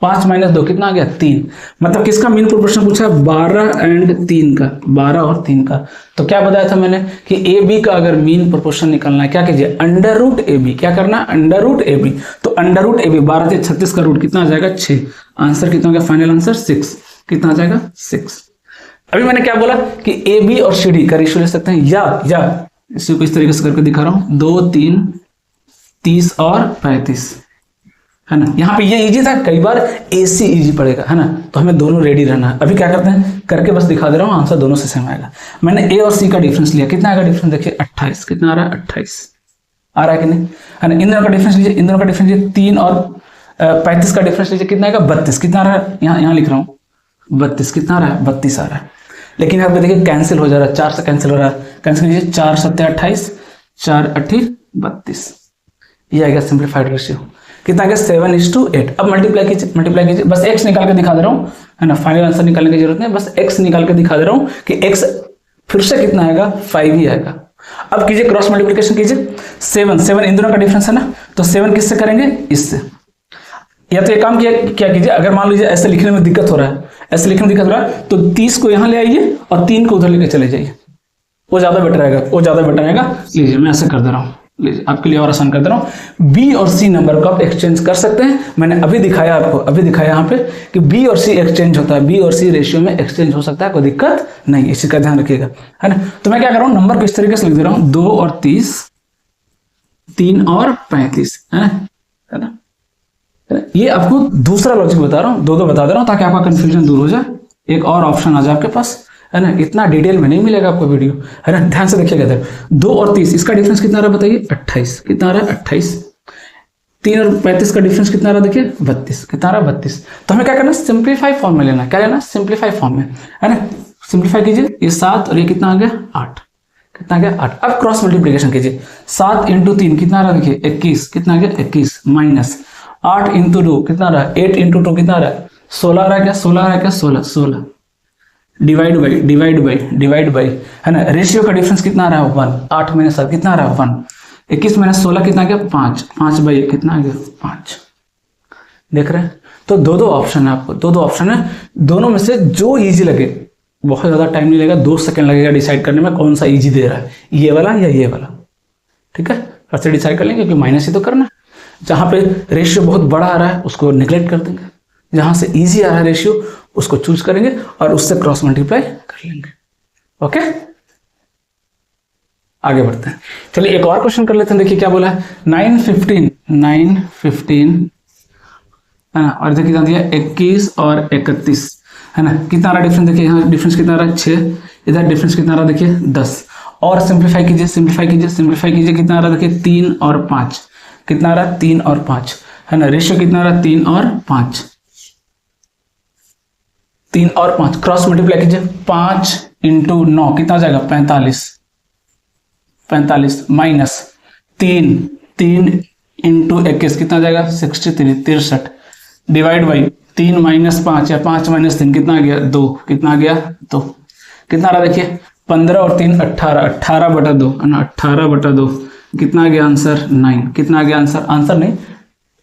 Speaker 1: 5 - 2 कितना आ गया 3। मतलब किसका मीन प्रोपोर्शन पूछा है 12 और 3 का। तो क्या बताया था मैंने कि ए बी का अगर मीन प्रोपोर्शन निकालना है क्या कीजिए, √AB, क्या करना है √AB। तो √AB 12 से 36 का रूट कितना आ जाएगा 6, आंसर कितना हो गया, फाइनल आंसर 6, कितना आ जाएगा 6। अभी मैंने क्या बोला कि ए बी और सी डी का रेशियो ले सकते हैं, या इसी को इस तरीके से करके दिखा रहा हूं, 2 3 30 और 35, है ना। यहाँ पे ये इजी था, कई बार AC इजी पड़ेगा, है ना। तो हमें दोनों रेडी रहना है। अभी क्या करते हैं, करके बस दिखा दे रहा हूँ, आंसर दोनों से सेम आएगा। मैंने A और C का डिफरेंस लिया, कितना आएगा डिफरेंस देखिए 28, कितना आ रहा है 28, आ रहा है कि नहीं, है ना। इन दोनों का डिफरेंस लीजिए, 3 और 35 का डिफरेंस लीजिए, कितना आएगा 32, कितना आ रहा है, यहाँ लिख रहा हूँ 32, कितना आ रहा है 32 आ रहा है। लेकिन यहाँ पे देखिए कैंसिल हो जा रहा है, 4 से कैंसिल हो रहा है, कैंसिल कीजिए, 4 × 7 = 28, 4 × 8 = 32, ये आएगा सिंप्लीफाइड रेशियो, कितना आ गया 7:8। अब मल्टीप्लाई कीजिए, बस x निकाल के दिखा दे रहा हूँ, है ना। फाइनल आंसर निकालने की जरूरत नहीं, बस x निकाल के दिखा दे रहा हूँ कि x फिर से कितना आएगा 5 ही आएगा। अब कीजिए क्रॉस मल्टीप्लिकेशन कीजिए, 7 इन दोनों का डिफरेंस है ना, तो 7 किससे करेंगे, इससे। या तो एक काम क्या कीजिए, अगर मान लीजिए ऐसे लिखने में दिक्कत हो रहा है, तो 30 को यहाँ ले आइए और 3 को उधर लेके चले जाइए, वो ज्यादा बेटर रहेगा। लीजिए मैं ऐसे कर दे रहा हूँ, लीजिए आपके लिए और आसान कर दे रहा हूँ। B और C नंबर को आप एक्सचेंज कर सकते हैं। मैंने अभी दिखाया यहाँ पे कि B और C एक्सचेंज होता है, B और C रेशियो में एक्सचेंज हो सकता है, कोई दिक्कत नहीं, इसी का ध्यान रखिएगा, है ना। तो मैं क्या कर रहा हूँ, नंबर को इस तरीके से लिख दे रहा हूँ, 2 और 30, 3 और 35, है ना। ये आपको दूसरा लॉजिक बता रहा हूँ, दो बता दे रहा हूँ ताकि आपका कंफ्यूजन दूर हो जाए, एक और ऑप्शन आ जाए आपके पास, है ना। इतना डिटेल में नहीं मिलेगा आपको वीडियो, है ना। ध्यान से देखिएगा इधर, 2 और 30 इसका डिफरेंस कितना आ रहा है बताइए 28, कितना आ रहा है 28। 3 और 35 का डिफरेंस कितना आ रहा है देखिए 32, कितना आ रहा है 32। तो हमें क्या करना है, सिंप्लीफाई फॉर्म में लेना, क्या लेना, सिंप्लीफाई फॉर्म में, है ना। सिंप्लीफाई कीजिए, ये 7 और ये कितना आ गया 8, कितना आ गया 8। अब क्रॉस मल्टीप्लीकेशन कीजिए, 7 × 3 कितना आ रहा है देखिए 21, कितना आ गया 21, माइनस 8 × 2 कितना आ रहा है 8 × 2 कितना आ रहा है 16 आ रहा है क्या, 16 डिवाइड बाई, है ना। रेशियो का डिफरेंस कितना आ रहा है 1, 8 - 7 कितना आ रहा है 1, 21 - 16 कितना आ गया 5, 5/1 कितना आ गया 5। देख रहे हैं, तो दो ऑप्शन है आपको, दो ऑप्शन है, दोनों में से जो इजी लगे, बहुत ज्यादा टाइम नहीं लगेगा, 2 सेकंड लगेगा डिसाइड करने में कौन सा इजी दे रहा है, ये वाला या ये वाला, ठीक है। फर्स्ट डिसाइड कर लेंगे, क्योंकि माइनस ही तो करना है। जहां पे रेशियो बहुत बड़ा आ रहा है उसको निगलेक्ट कर देंगे, जहां से इजी आ रहा है रेशियो उसको चूज करेंगे और उससे क्रॉस मल्टीप्लाई कर लेंगे। ओके, आगे बढ़ते हैं। चलिए एक और क्वेश्चन कर लेते हैं। देखिए क्या बोला है, 9 15 है ना, और इधर कितना दिया 21 और 31, है ना। कितना आ रहा डिफरेंस देखिए, यहाँ डिफरेंस कितना आ रहा है 6, इधर डिफरेंस कितना आ रहा है देखिए 10। और सिंप्लीफाई कीजिए, कितना आ रहा है देखिए 3 और 5, कितना आ रहा है 3 और 5, है ना। रेशियो कितना आ रहा है 3 और 5, 3 और 5 क्रॉस मल्टीप्लाई कीजिए, 5 × 9 कितना आ जाएगा 45 माइनस 3 × 21 कितना आ जाएगा 63 डिवाइड बाई 3 - 5 या 5 - 3 कितना आ गया 2, कितना आ गया 2, कितना आ रहा देखिए 15 और 3 18, 18/2 है ना, 18/2 कितना आ गया आंसर 9। कितना आ गया आंसर, आंसर नहीं,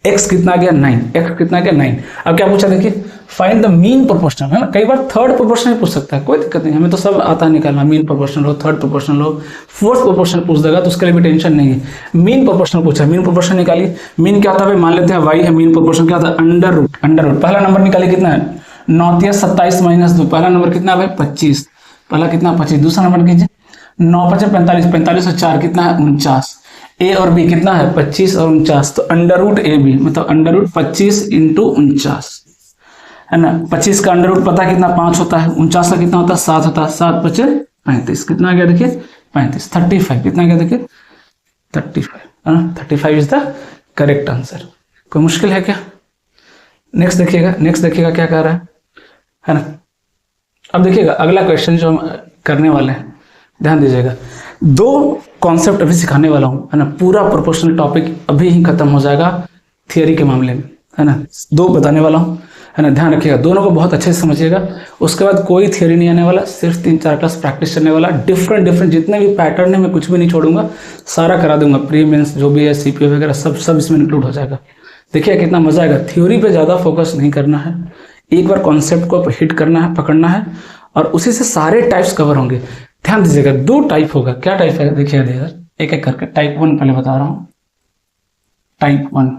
Speaker 1: x कितना आ गया 9, x कितना आ गया 9। अब क्या पूछा देखिए, फाइंड द मीन प्रोपोर्शनल, है ना, कई बार थर्ड प्रोपोर्शनल पूछ सकता है, कोई दिक्कत नहीं, हमें तो सब आता है निकालना, मीन प्रोपोर्शनल हो, थर्ड प्रोपोर्शनल हो, फोर्थ प्रोपोर्शनल पूछ देगा तो उसके लिए भी टेंशन नहीं है। मीन प्रोपोर्शनल पूछा, मीन प्रोपोर्शनल निकालिए। मीन क्या होता है, मान लेते हैं y है, मीन प्रोपोर्शनल क्या होता है, अंडर रूट। पहला नंबर निकालिए, कितना है 9 27 - 2, पहला नंबर कितना है भाई 25, पहला कितना 25। दूसरा नंबर कीजिए 9 5 45, 45 और 4 कितना है 49। ए और बी कितना है 25 और 49, तो अंडर रूट ए बी मतलब अंडर रूट 25 × 49 है ना। 25 का अंडर रूट पता कितना 5 होता है, 49 का कितना होता है 7 होता है, 7 × 5 = 35, कितना आ गया देखिए 35, 35 कितना आ गया देखिए 35 है ना, 35 इज द करेक्ट आंसर। कोई मुश्किल है क्या? नेक्स्ट देखिएगा क्या कह रहा है ना। अब देखिएगा अगला क्वेश्चन जो हम करने वाले हैं, ध्यान दीजिएगा। 2 कॉन्सेप्ट अभी सिखाने वाला हूं, है ना, पूरा प्रोपोर्शनल टॉपिक अभी ही खत्म हो जाएगा थियरी के मामले में, है ना। 2 बताने वाला हूं, है ना, ध्यान रखिएगा, दोनों को बहुत अच्छे से समझिएगा। उसके बाद कोई थियरी नहीं आने वाला, सिर्फ 3-4 क्लास प्रैक्टिस करने वाला। डिफरेंट जितने भी पैटर्न है मैं कुछ भी नहीं छोड़ूंगा, सारा करा दूंगा, प्री मेंस जो भी है सीपीओ वगैरह सब इसमें इंक्लूड हो जाएगा। देखिए कितना मजा आएगा। थ्योरी पे ज्यादा फोकस नहीं करना है, एक बार कॉन्सेप्ट को हिट करना है, पकड़ना है, और उसी से सारे टाइप्स कवर होंगे। ध्यान दीजिएगा 2 टाइप होगा। क्या टाइप है देखिए इधर एक एक करके। टाइप 1 पहले बता रहा हूं, टाइप 1,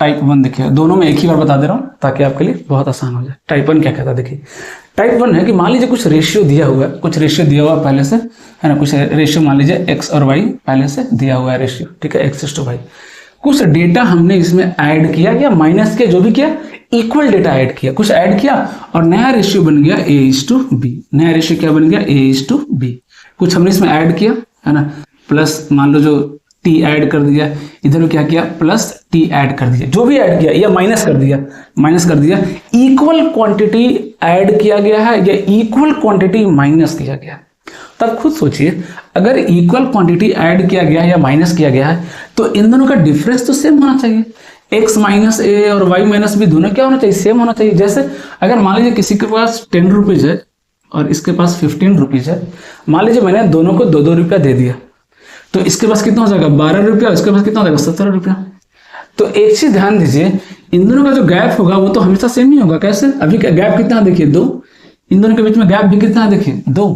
Speaker 1: टाइप 1 देखिए, दोनों में एक ही बार बता दे रहा हूं ताकि आपके लिए बहुत आसान हो जाए। टाइप 1 क्या कहता है देखिए, टाइप 1 है कि मान लीजिए कुछ रेशियो दिया हुआ है, पहले से, है ना, कुछ रेशियो मान लीजिए x और y पहले से दिया हुआ है रेशियो, ठीक है, x/y। कुछ डेटा हमने इसमें ऐड किया या माइनस किया, जो भी किया, इक्वल डेटा ऐड किया, कुछ ऐड किया और नया रेशियो बन गया a/b। नया रेशियो क्या बन गया a/b। कुछ हमने इसमें ऐड किया, है ना, प्लस मान लो जो t ऐड कर दिया, इधर क्या किया प्लस t ऐड कर दिया, जो भी ऐड किया या माइनस कर दिया, इक्वल क्वांटिटी ऐड किया गया है या इक्वल क्वांटिटी माइनस किया गया। तब खुद सोचिए, अगर इक्वल क्वांटिटी ऐड किया गया है या माइनस किया गया है तो इन दोनों का डिफरेंस तो सेम होना चाहिए। x - a और y - b दोनों क्या होना चाहिए, सेम होना चाहिए। जैसे अगर मान लीजिए किसी के पास 10 रुपीज है और इसके पास 15 रुपीज है, मान लीजिए मैंने दोनों को 2-2 रुपया दे दिया, तो इसके पास कितना हो जाएगा 12 रुपया, इसके पास कितना हो जाएगा 17 रुपया। तो एक चीज ध्यान दीजिए, इन दोनों का जो गैप होगा वो तो हमेशा सेम ही होगा। कैसे, अभी का गैप कितना देखिए 2, इन दोनों के बीच में गैप भी कितना देखिए 2।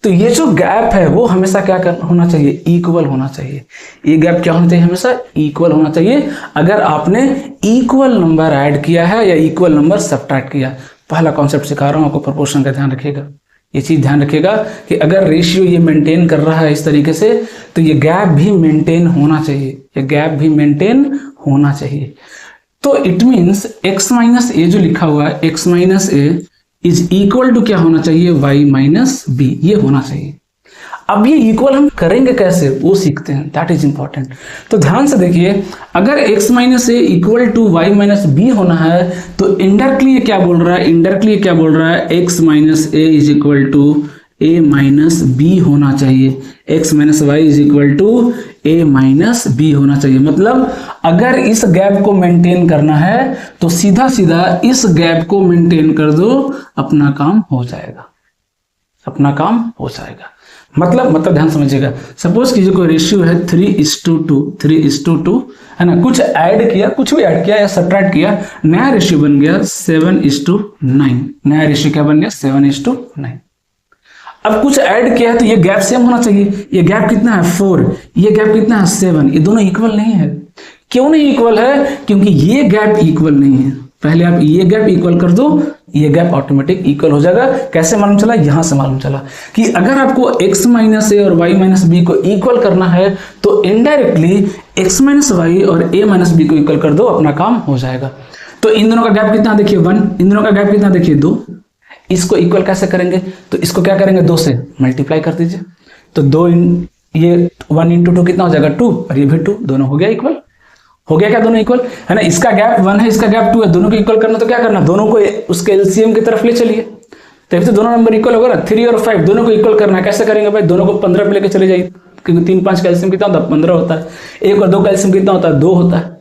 Speaker 1: तो ये जो गैप है वो हमेशा क्या होना चाहिए, इक्वल होना चाहिए। ये गैप क्या होना चाहिए, हमेशा इक्वल होना चाहिए। अगर आपने इक्वल नंबर ऐड किया है या इक्वल नंबर सब्ट्रैक्ट किया। पहला कॉन्सेप्ट सिखा रहा हूं आपको, प्रोपोर्शन का ध्यान रखिएगा। ये चीज ध्यान रखिएगा कि अगर रेशियो ये मेंटेन कर रहा है इस तरीके से, तो ये गैप भी मेंटेन होना चाहिए, ये गैप भी मेंटेन होना चाहिए। तो इट मीन्स x - a जो लिखा हुआ है, x - a is equal to क्या होना चाहिए, y - b, ये होना चाहिए। अब ये इक्वल हम करेंगे कैसे वो सीखते हैं, दैट इज इंपॉर्टेंट। तो ध्यान से देखिए, अगर x - a equal to y - b होना है तो इनडायरेक्टली ये क्या बोल रहा है, x - a is equal to a - b होना चाहिए, x - y is equal to a - b होना चाहिए। मतलब अगर इस गैप को मेंटेन करना है तो सीधा इस गैप को मेंटेन कर दो, अपना काम हो जाएगा, मतलब ध्यान समझिएगा। सपोज कीजिए कोई रेशियो है 3:2 है ना, कुछ भी ऐड किया या सब्ट्रैक्ट किया, नया रेशियो बन गया 7:9। नया रेशियो क्या बन गया 7:9। अब कुछ ऐड किया है तो ये गैप सेम होना चाहिए। ये गैप कितना है 4, ये गैप कितना है 7, ये दोनों इक्वल नहीं है। क्यों नहीं इक्वल है, क्योंकि ये गैप इक्वल नहीं है। पहले आप ये गैप इक्वल कर दो, ये गैप ऑटोमेटिक इक्वल हो जाएगा। कैसे मालूम चला, यहां से मालूम चला कि अगर आपको x - a और y - b को इक्वल करना है तो इनडायरेक्टली x - y और a - b को इक्वल कर दो, अपना काम हो जाएगा। तो इन दोनों का गैप कितना देखिए 1, इन दोनों का गैप कितना देखिए 2। इसको इक्वल कैसे करेंगे, तो इसको क्या करेंगे 2 से मल्टीप्लाई कर दीजिए। तो 1 × 2 कितना हो जाएगा 2, और ये भी 2, दोनों हो गया इक्वल। हो गया क्या, दोनों इक्वल है ना। इसका गैप 1 है, इसका गैप 2 है, दोनों को इक्वल करना तो क्या करना, दोनों को उसके एलसीएम की तरफ ले चलिए, तभी तो दोनों नंबर इक्वल होगा ना। 3 और 5 दोनों को इक्वल करना है। कैसे करेंगे भाई, दोनों को 15 पे लेके चले जाइए, क्योंकि 3 5 का एलसीएम कितना होता है 15 होता है। 1 और 2 का एलसीएम कितना होता है 2 होता है।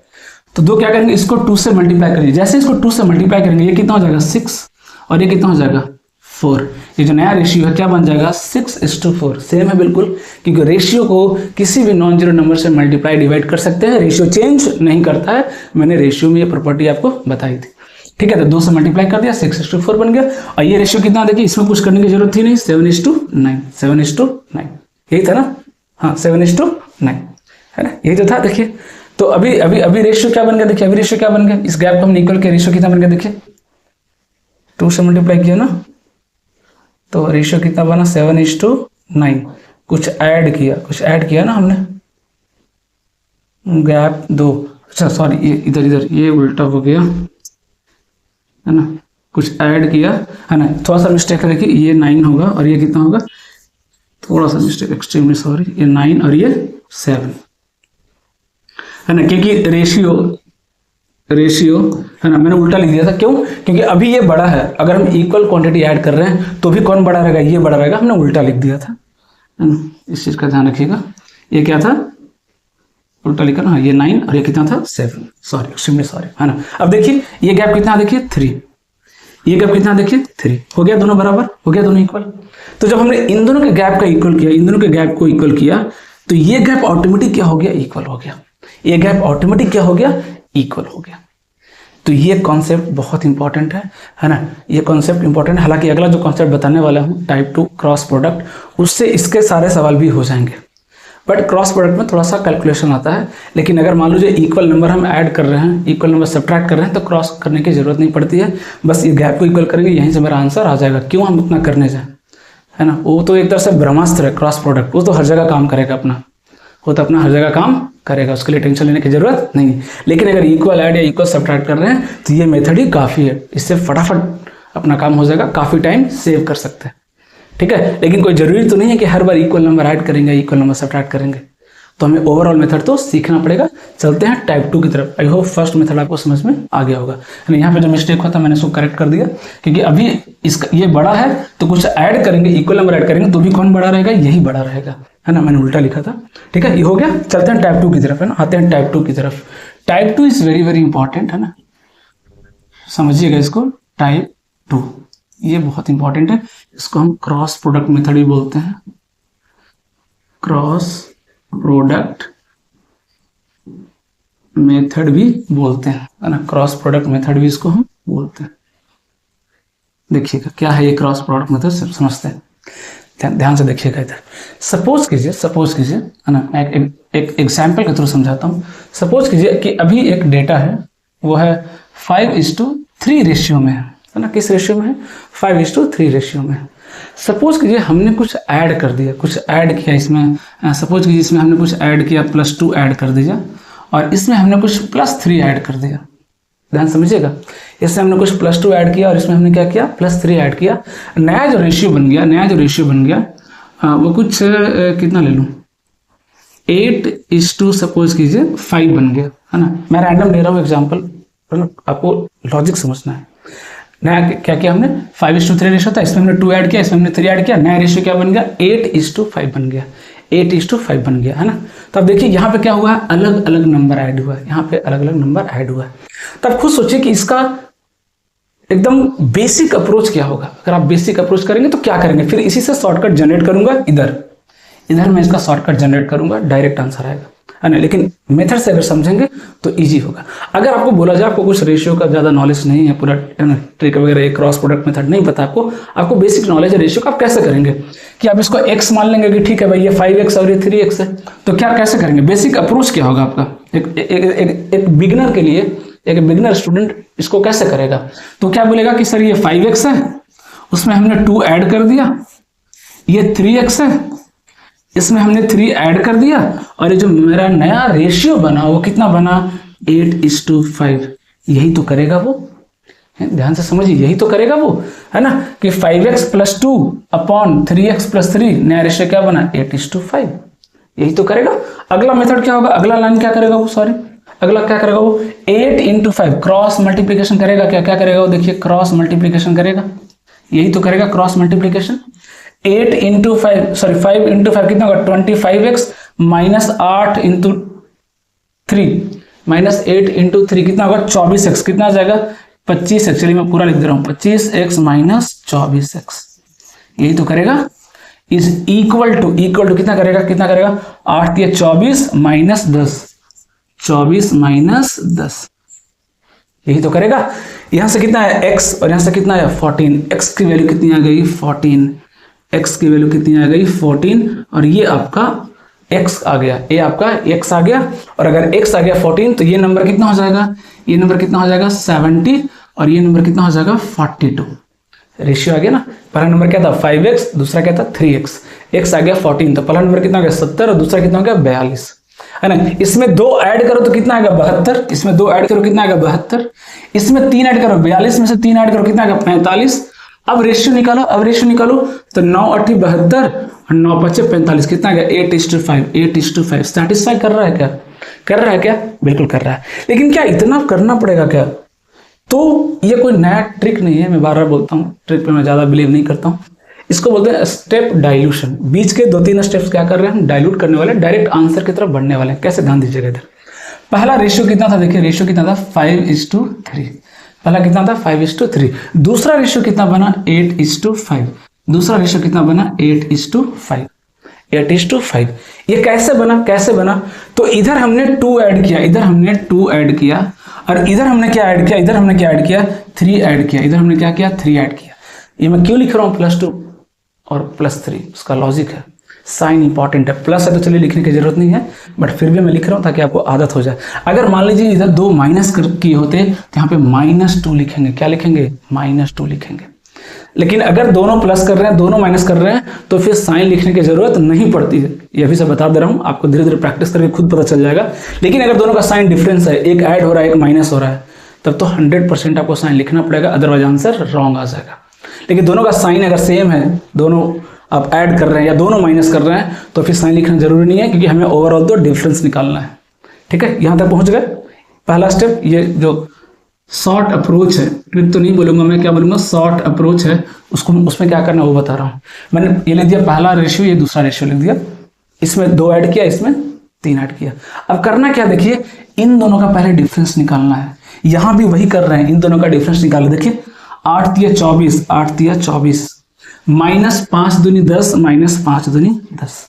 Speaker 1: तो दो क्या करेंगे, इसको 2 से मल्टीप्लाई करेंगे। जैसे इसको 2 से मल्टीप्लाई करेंगे ये कितना हो जाएगा 6 और ये कितना हो जाएगा 4। ये जो नया रेशियो है क्या बन जाएगा 6:4। सेम है बिल्कुल, क्योंकि रेशियो को किसी भी नॉन जीरो नंबर से मल्टीप्लाई डिवाइड कर सकते हैं, रेशियो चेंज नहीं करता है। मैंने रेशियो में ये प्रॉपर्टी आपको बताई थी। ठीक है, तो 2 से मल्टीप्लाई कर दिया 6:4 बन गया। और ये रेशियो कितना देखिए, इसमें कुछ करने की जरूरत थी नहीं, 7:9 7:9 यही था ना। हाँ 7:9 है ना, यही तो था। देखिए तो अभी अभी अभी रेशियो क्या बन गया, देखिए अभी रेशियो क्या बन गया, इस गैप को हम इक्वल के रेशियो कितना बन गया देखिए, 2 से मल्टीप्लाई किया ना तो रेशियो कितना बना 7:9। कुछ ऐड किया ना हमने, गैप 2, अच्छा सॉरी ये इधर ये उल्टा हो गया है ना, कुछ ऐड किया है ना, थोड़ा सा मिस्टेक है। देखिए ये 9 होगा और ये कितना होगा, थोड़ा सा मिस्टेक, एक्सट्रीमली सॉरी, ये 9 और ये 7 है ना, क्योंकि रेशियो है ना मैंने उल्टा लिख दिया था। क्यों, क्योंकि अभी ये बड़ा है, अगर हम इक्वल क्वांटिटी ऐड कर रहे हैं तो भी कौन बड़ा रहेगा, ये बड़ा रहेगा, हमने उल्टा लिख दिया था है ना, इस चीज का ध्यान रखिएगा। ये क्या था, उल्टा लिखा ना, ये 9 और ये कितना था 7, सॉरी एक्सट्रीमली सॉरी है ना। अब देखिए ये गैप कितना देखिए 3, ये गैप कितना देखिए 3, हो गया दोनों बराबर, हो गया दोनों इक्वल। तो जब हमने इन दोनों के गैप का इक्वल किया, इन दोनों के गैप को इक्वल किया तो ये गैप ऑटोमेटिक क्या हो गया, इक्वल हो गया। ये गैप ऑटोमेटिक क्या हो गया, इक्वल हो गया। तो ये कॉन्सेप्ट बहुत इंपॉर्टेंट है ना, ये कॉन्सेप्ट इंपॉर्टेंट है। हालांकि अगला जो कॉन्सेप्ट बताने वाला हूँ टाइप 2 क्रॉस प्रोडक्ट, उससे इसके सारे सवाल भी हो जाएंगे। बट क्रॉस प्रोडक्ट में थोड़ा सा कैलकुलेशन आता है, लेकिन अगर मान लीजिए इक्वल नंबर हम ऐड कर रहे हैं, इक्वल नंबर सब्ट्रैक्ट कर रहे हैं तो क्रॉस करने की जरूरत नहीं पड़ती है। बस ये गैप को इक्वल करेंगे, यहीं से मेरा आंसर आ जाएगा। क्यों हम इतना करने जाए, है ना। वो तो एक तरह से ब्रह्मास्त्र है क्रॉस प्रोडक्ट, वो तो हर जगह काम करेगा अपना, वो तो अपना हर जगह काम करेगा, उसके लिए टेंशन लेने की जरूरत नहीं है। लेकिन अगर इक्वल ऐड या इक्वल सब्ट्रैक्ट कर रहे हैं तो ये मेथड ही काफ़ी है, इससे फटाफट अपना काम हो जाएगा, काफ़ी टाइम सेव कर सकते हैं। ठीक है, लेकिन कोई जरूरी तो नहीं है कि हर बार इक्वल नंबर ऐड करेंगे, इक्वल नंबर सब्ट्रैक्ट करेंगे। तो हमें ओवरऑल मेथड तो सीखना पड़ेगा। चलते हैं टाइप 2 की तरफ। आई होप फर्स्ट मेथड आपको समझ में आ गया होगा। यहाँ पे जो मिस्टेक हुआ था मैंने उसको करेक्ट कर दिया, क्योंकि अभी इसका ये बड़ा है तो कुछ ऐड करेंगे, इक्वल नंबर ऐड करेंगे तो भी कौन बड़ा रहेगा, यही बड़ा रहेगा, है ना। मैंने उल्टा लिखा था। ठीक है, ये हो गया। चलते हैं टाइप 2 की तरफ, है ना। आते हैं टाइप 2 की तरफ। Type 2 is very very important, है ना, समझिएगा इसको। टाइप 2 ये बहुत इंपॉर्टेंट है, इसको हम क्रॉस प्रोडक्ट मेथड भी बोलते हैं, क्रॉस प्रोडक्ट मेथड भी बोलते हैं, है ना। क्रॉस प्रोडक्ट मेथड भी इसको हम बोलते हैं। देखिएगा क्या है ये क्रॉस प्रोडक्ट मेथड, सब समझते हैं। ध्यान से देखिएगा इधर। सपोज कीजिए, है ना, एक एग्जाम्पल के थ्रू समझाता हूँ। सपोज कीजिए कि अभी एक डेटा है, वो है 5:3 रेशियो में है ना। किस रेशियो में है, 5:3 रेशियो में। सपोज कीजिए हमने कुछ ऐड कर दिया, कुछ ऐड किया इसमें। सपोज कीजिए इसमें हमने कुछ ऐड किया, +2 ऐड कर दिया, और इसमें हमने कुछ +3 ऐड कर दिया। ध्यान समझिएगा, इसमें हमने कुछ +2 ऐड किया और इसमें हमने क्या किया, +3 ऐड किया। नया जो रेशियो बन गया, वो कुछ कितना ले लूँ, 8:, सपोज कीजिए 5 बन गया, है ना। मैं रैंडम ले रहा हूँ एग्जाम्पल, आपको लॉजिक समझना है। नया क्या किया हमने, 5:3 रेशियो था, इसमें हमने 2 ऐड किया, इसमें हमने 3 ऐड किया। नया रेशियो क्या बन गया, 8:5 बन गया, 8:5 बन गया, है ना। तो अब देखिए यहाँ पे क्या हुआ है, अलग अलग नंबर ऐड हुआ है, यहाँ पे अलग अलग नंबर ऐड हुआ है। तो आप खुद सोचिए कि इसका एकदम बेसिक अप्रोच क्या होगा। अगर आप बेसिक अप्रोच करेंगे तो क्या करेंगे, फिर इसी से शॉर्टकट जनरेट करूंगा, इधर मैं इसका शॉर्टकट जनरेट करूंगा, डायरेक्ट आंसर आएगा, है ना। लेकिन मेथड से अगर समझेंगे तो इजी होगा। अगर आपको बोला जाए आपको कुछ रेशियो का ज़्यादा नॉलेज नहीं है, पूरा ट्रिक वगैरह क्रॉस प्रोडक्ट मेथड नहीं पता आपको बेसिक नॉलेज है रेशियो का, आप कैसे करेंगे कि आप इसको x मान लेंगे कि ठीक है भाई ये 5x और ये 3x है, तो क्या कैसे करेंगे, बेसिक अप्रोच क्या होगा आपका। एक बिगिनर के लिए, एक बिगिनर स्टूडेंट इसको कैसे करेगा, तो क्या बोलेगा कि सर ये 5x है, उसमें हमने 2 ऐड कर दिया, ये 3x है, इसमें हमने 3 ऐड कर दिया, और ये जो मेरा नया रेशियो बना वो कितना बना, 8:5। यही तो करेगा वो, ध्यान से समझिए, यही तो करेगा वो, है ना, कि 5x + 2 अपॉन 3x + 3, नया रेशियो क्या बना, 8:5। यही तो करेगा। अगला मेथड क्या होगा, अगला लाइन क्या करेगा वो, अगला क्या करेगा वो, 8:5 क्रॉस मल्टीप्लीकेशन करेगा। क्या करेगा वो, देखिए क्रॉस मल्टीप्लीकेशन करेगा, यही तो करेगा क्रॉस मल्टीप्लीकेशन। 5 × 5 कितना होगा, 25x - 8 × 3, -8 इंटू 3 कितना होगा 24x, कितना आ जाएगा 25x। चलिए मैं पूरा लिख दे रहा हूँ 25x माइनस 24x, यही तो करेगा। इज इक्वल टू कितना करेगा 8 या 24 माइनस 10, 24 माइनस 10, यही तो करेगा। यहां से कितना है x और यहां से कितना है 14, x की वैल्यू कितनी आ गई 14, x की वैल्यू कितनी आ गई 14 और ये आपका x आ गया, ये आपका x आ गया। और अगर x आ गया 14 तो ये नंबर कितना हो जाएगा, ये नंबर कितना हो जाएगा 70 और ये नंबर कितना हो जाएगा 42। रेशियो आ गया ना, पहला नंबर क्या था 5x, दूसरा क्या था 3x, x आ गया 14 तो पहला नंबर कितना हो गया 70 और दूसरा कितना हो गया 42, है ना। इसमें 2 ऐड करो तो कितना आएगा 72, इसमें 2 ऐड करो कितना आएगा 72, इसमें 3 ऐड करो 42 में से 3 ऐड करो कितना आएगा 45। अब रेशियो निकालो तो 9 8 72 और 9 5 45 कितना आ गया 8:5। सेटिस्फाई कर रहा है क्या, बिल्कुल कर रहा है। लेकिन क्या इतना करना पड़ेगा क्या? तो ये कोई नया ट्रिक नहीं है, मैं बार बार बोलता हूँ, ट्रिक पे मैं ज्यादा बिलीव नहीं करता हूँ। इसको बोलते हैं स्टेप डाइल्यूशन। बीच के 2-3 स्टेप्स क्या कर रहे हैं हम डाइल्यूट करने वाले, डायरेक्ट आंसर की तरफ बढ़ने वाले हैं। कैसे, ध्यान दीजिएगा इधर। पहला रेशियो कितना था, देखिए रेशियो कितना था 5:3, पहला कितना था 5:3। दूसरा रेशियो कितना बना 8:5, दूसरा रेशियो कितना बना 8:5, 8:5। ये कैसे बना, तो इधर हमने 2 ऐड किया, इधर हमने 2 ऐड किया और इधर हमने क्या ऐड किया, 3 ऐड किया, इधर हमने क्या किया 3 ऐड किया। ये मैं क्यों लिख रहा हूँ +2 और +3, उसका लॉजिक है, साइन इंपॉर्टेंट है। प्लस है तो चलिए लिखने की जरूरत नहीं है, बट फिर भी मैं लिख रहा हूं ताकि आपको आदत हो जाए। अगर मान लीजिए इधर 2 माइनस किए होते तो यहाँ पे -2 लिखेंगे, क्या लिखेंगे -2 लिखेंगे। लेकिन अगर दोनों प्लस कर रहे हैं, दोनों माइनस कर रहे हैं तो फिर साइन लिखने की जरूरत नहीं पड़ती है। ये अभी से बता दे रहा हूं, आपको धीरे धीरे प्रैक्टिस करके खुद पता चल जाएगा। लेकिन अगर दोनों का साइन डिफरेंस है, एक ऐड हो रहा है एक माइनस हो रहा है, तब तो 100% आपको साइन लिखना पड़ेगा, अदरवाइज आंसर रॉन्ग आ जाएगा। लेकिन दोनों का साइन अगर सेम है, दोनों आप ऐड कर रहे हैं या दोनों माइनस कर रहे हैं, तो फिर साइन लिखना जरूरी नहीं है, क्योंकि हमें ओवरऑल तो डिफरेंस निकालना है। ठीक है, यहां तक पहुंच गए। पहला स्टेप, ये जो शॉर्ट अप्रोच है, ट्रिक तो नहीं बोलूंगा मैं, क्या बोलूंगा शॉर्ट अप्रोच है, उसमें क्या करना है वो बता रहा हूं। मैंने ये लिख दिया पहला रेशियो, ये दूसरा रेशियो लिख दिया, इसमें 2 ऐड किया, इसमें 3 ऐड किया। अब करना क्या, देखिए इन दोनों का पहले डिफरेंस निकालना है। यहां भी वही कर रहे हैं, इन दोनों का डिफरेंस निकालो। देखिए 8 × 24, 8 × 24 -5 दूनी 10, -5 दूनी 10।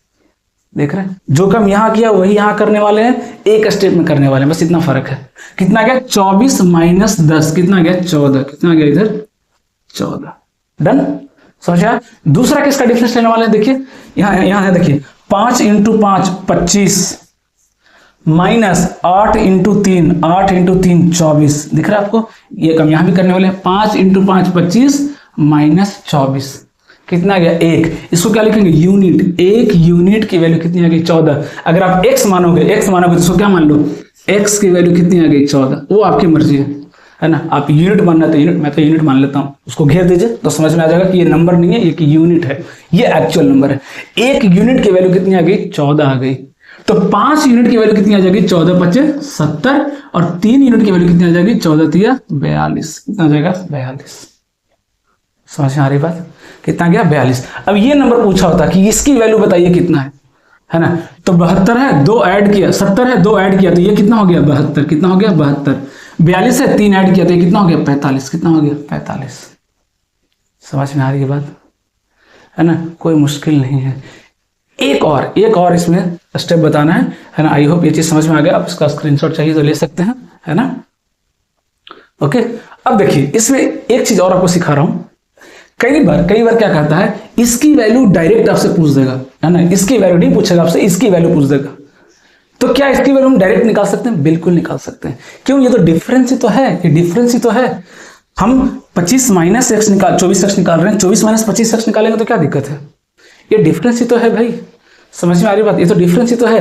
Speaker 1: देख रहे हैं, जो काम यहां किया वही यहां करने वाले हैं, एक स्टेप में करने वाले हैं, बस इतना फर्क है। कितना गया 24 - 10, कितना गया 14, कितना गया इधर 14। डन, समझा। दूसरा किसका डिफरेंस लेने वाले हैं, देखिए यहां है, देखिए 5 × 5 25 -8 × 3, 8 × 3 24। दिख रहा है आपको, ये काम यहां भी करने वाले हैं। 5 × 5 25 -24, कितना गया 1। इसको क्या लिखेंगे यूनिट, 1 यूनिट की वैल्यू कितनी आ गई 14। अगर आप x मानोगे तो इसको क्या मान लो, x की वैल्यू कितनी आ गई 14, वो आपकी मर्जी है ना। आप यूनिट मानना तो यूनिट, मैं तो यूनिट मान लेता हूं, उसको घेर दीजिए तो समझ में आ जाएगा कि ये नंबर नहीं है, ये कि यूनिट है, ये एक्चुअल नंबर है। 1 यूनिट की वैल्यू कितनी आ गई 14 आ गई। तो 5 यूनिट की वैल्यू कितनी आ जाएगी 14 × 5 = 70 और 3 यूनिट की वैल्यू कितनी आ जाएगी 14 × 3 = 42, कितना आ जाएगा 42। समझ में आ रही बात, कितना गया 42। अब ये नंबर पूछा होता कि इसकी वैल्यू बताइए कितना है ना, तो 72 है, 2 ऐड किया, 70 है 2 ऐड किया तो ये कितना हो गया 72, कितना हो गया 72। 42 है 3 ऐड किया तो ये कितना हो गया 45, कितना हो गया 45। समझ में आ रही है बात, है ना, कोई मुश्किल नहीं है। एक और इसमें स्टेप बताना है ना। आई होप ये चीज समझ में आ गया। आप इसका स्क्रीनशॉट चाहिए तो ले सकते हैं, है ना। ओके, अब देखिए इसमें एक चीज और आपको सिखा रहा हूं। कई बार क्या करता है, इसकी वैल्यू डायरेक्ट आपसे पूछ देगा, है ना, इसकी वैल्यू नहीं पूछेगा आपसे, इसकी वैल्यू पूछ देगा। तो क्या इसकी वैल्यू हम डायरेक्ट निकाल सकते हैं? बिल्कुल निकाल सकते हैं। क्यों, ये तो डिफरेंस ही तो है, ये डिफरेंस ही तो है। हम 25 - x निकाल 24x निकाल रहे हैं, 24 - 25x निकालेंगे तो क्या दिक्कत है, ये डिफरेंस ही तो है भाई। समझ में आ रही बात, ये तो डिफरेंस ही तो है।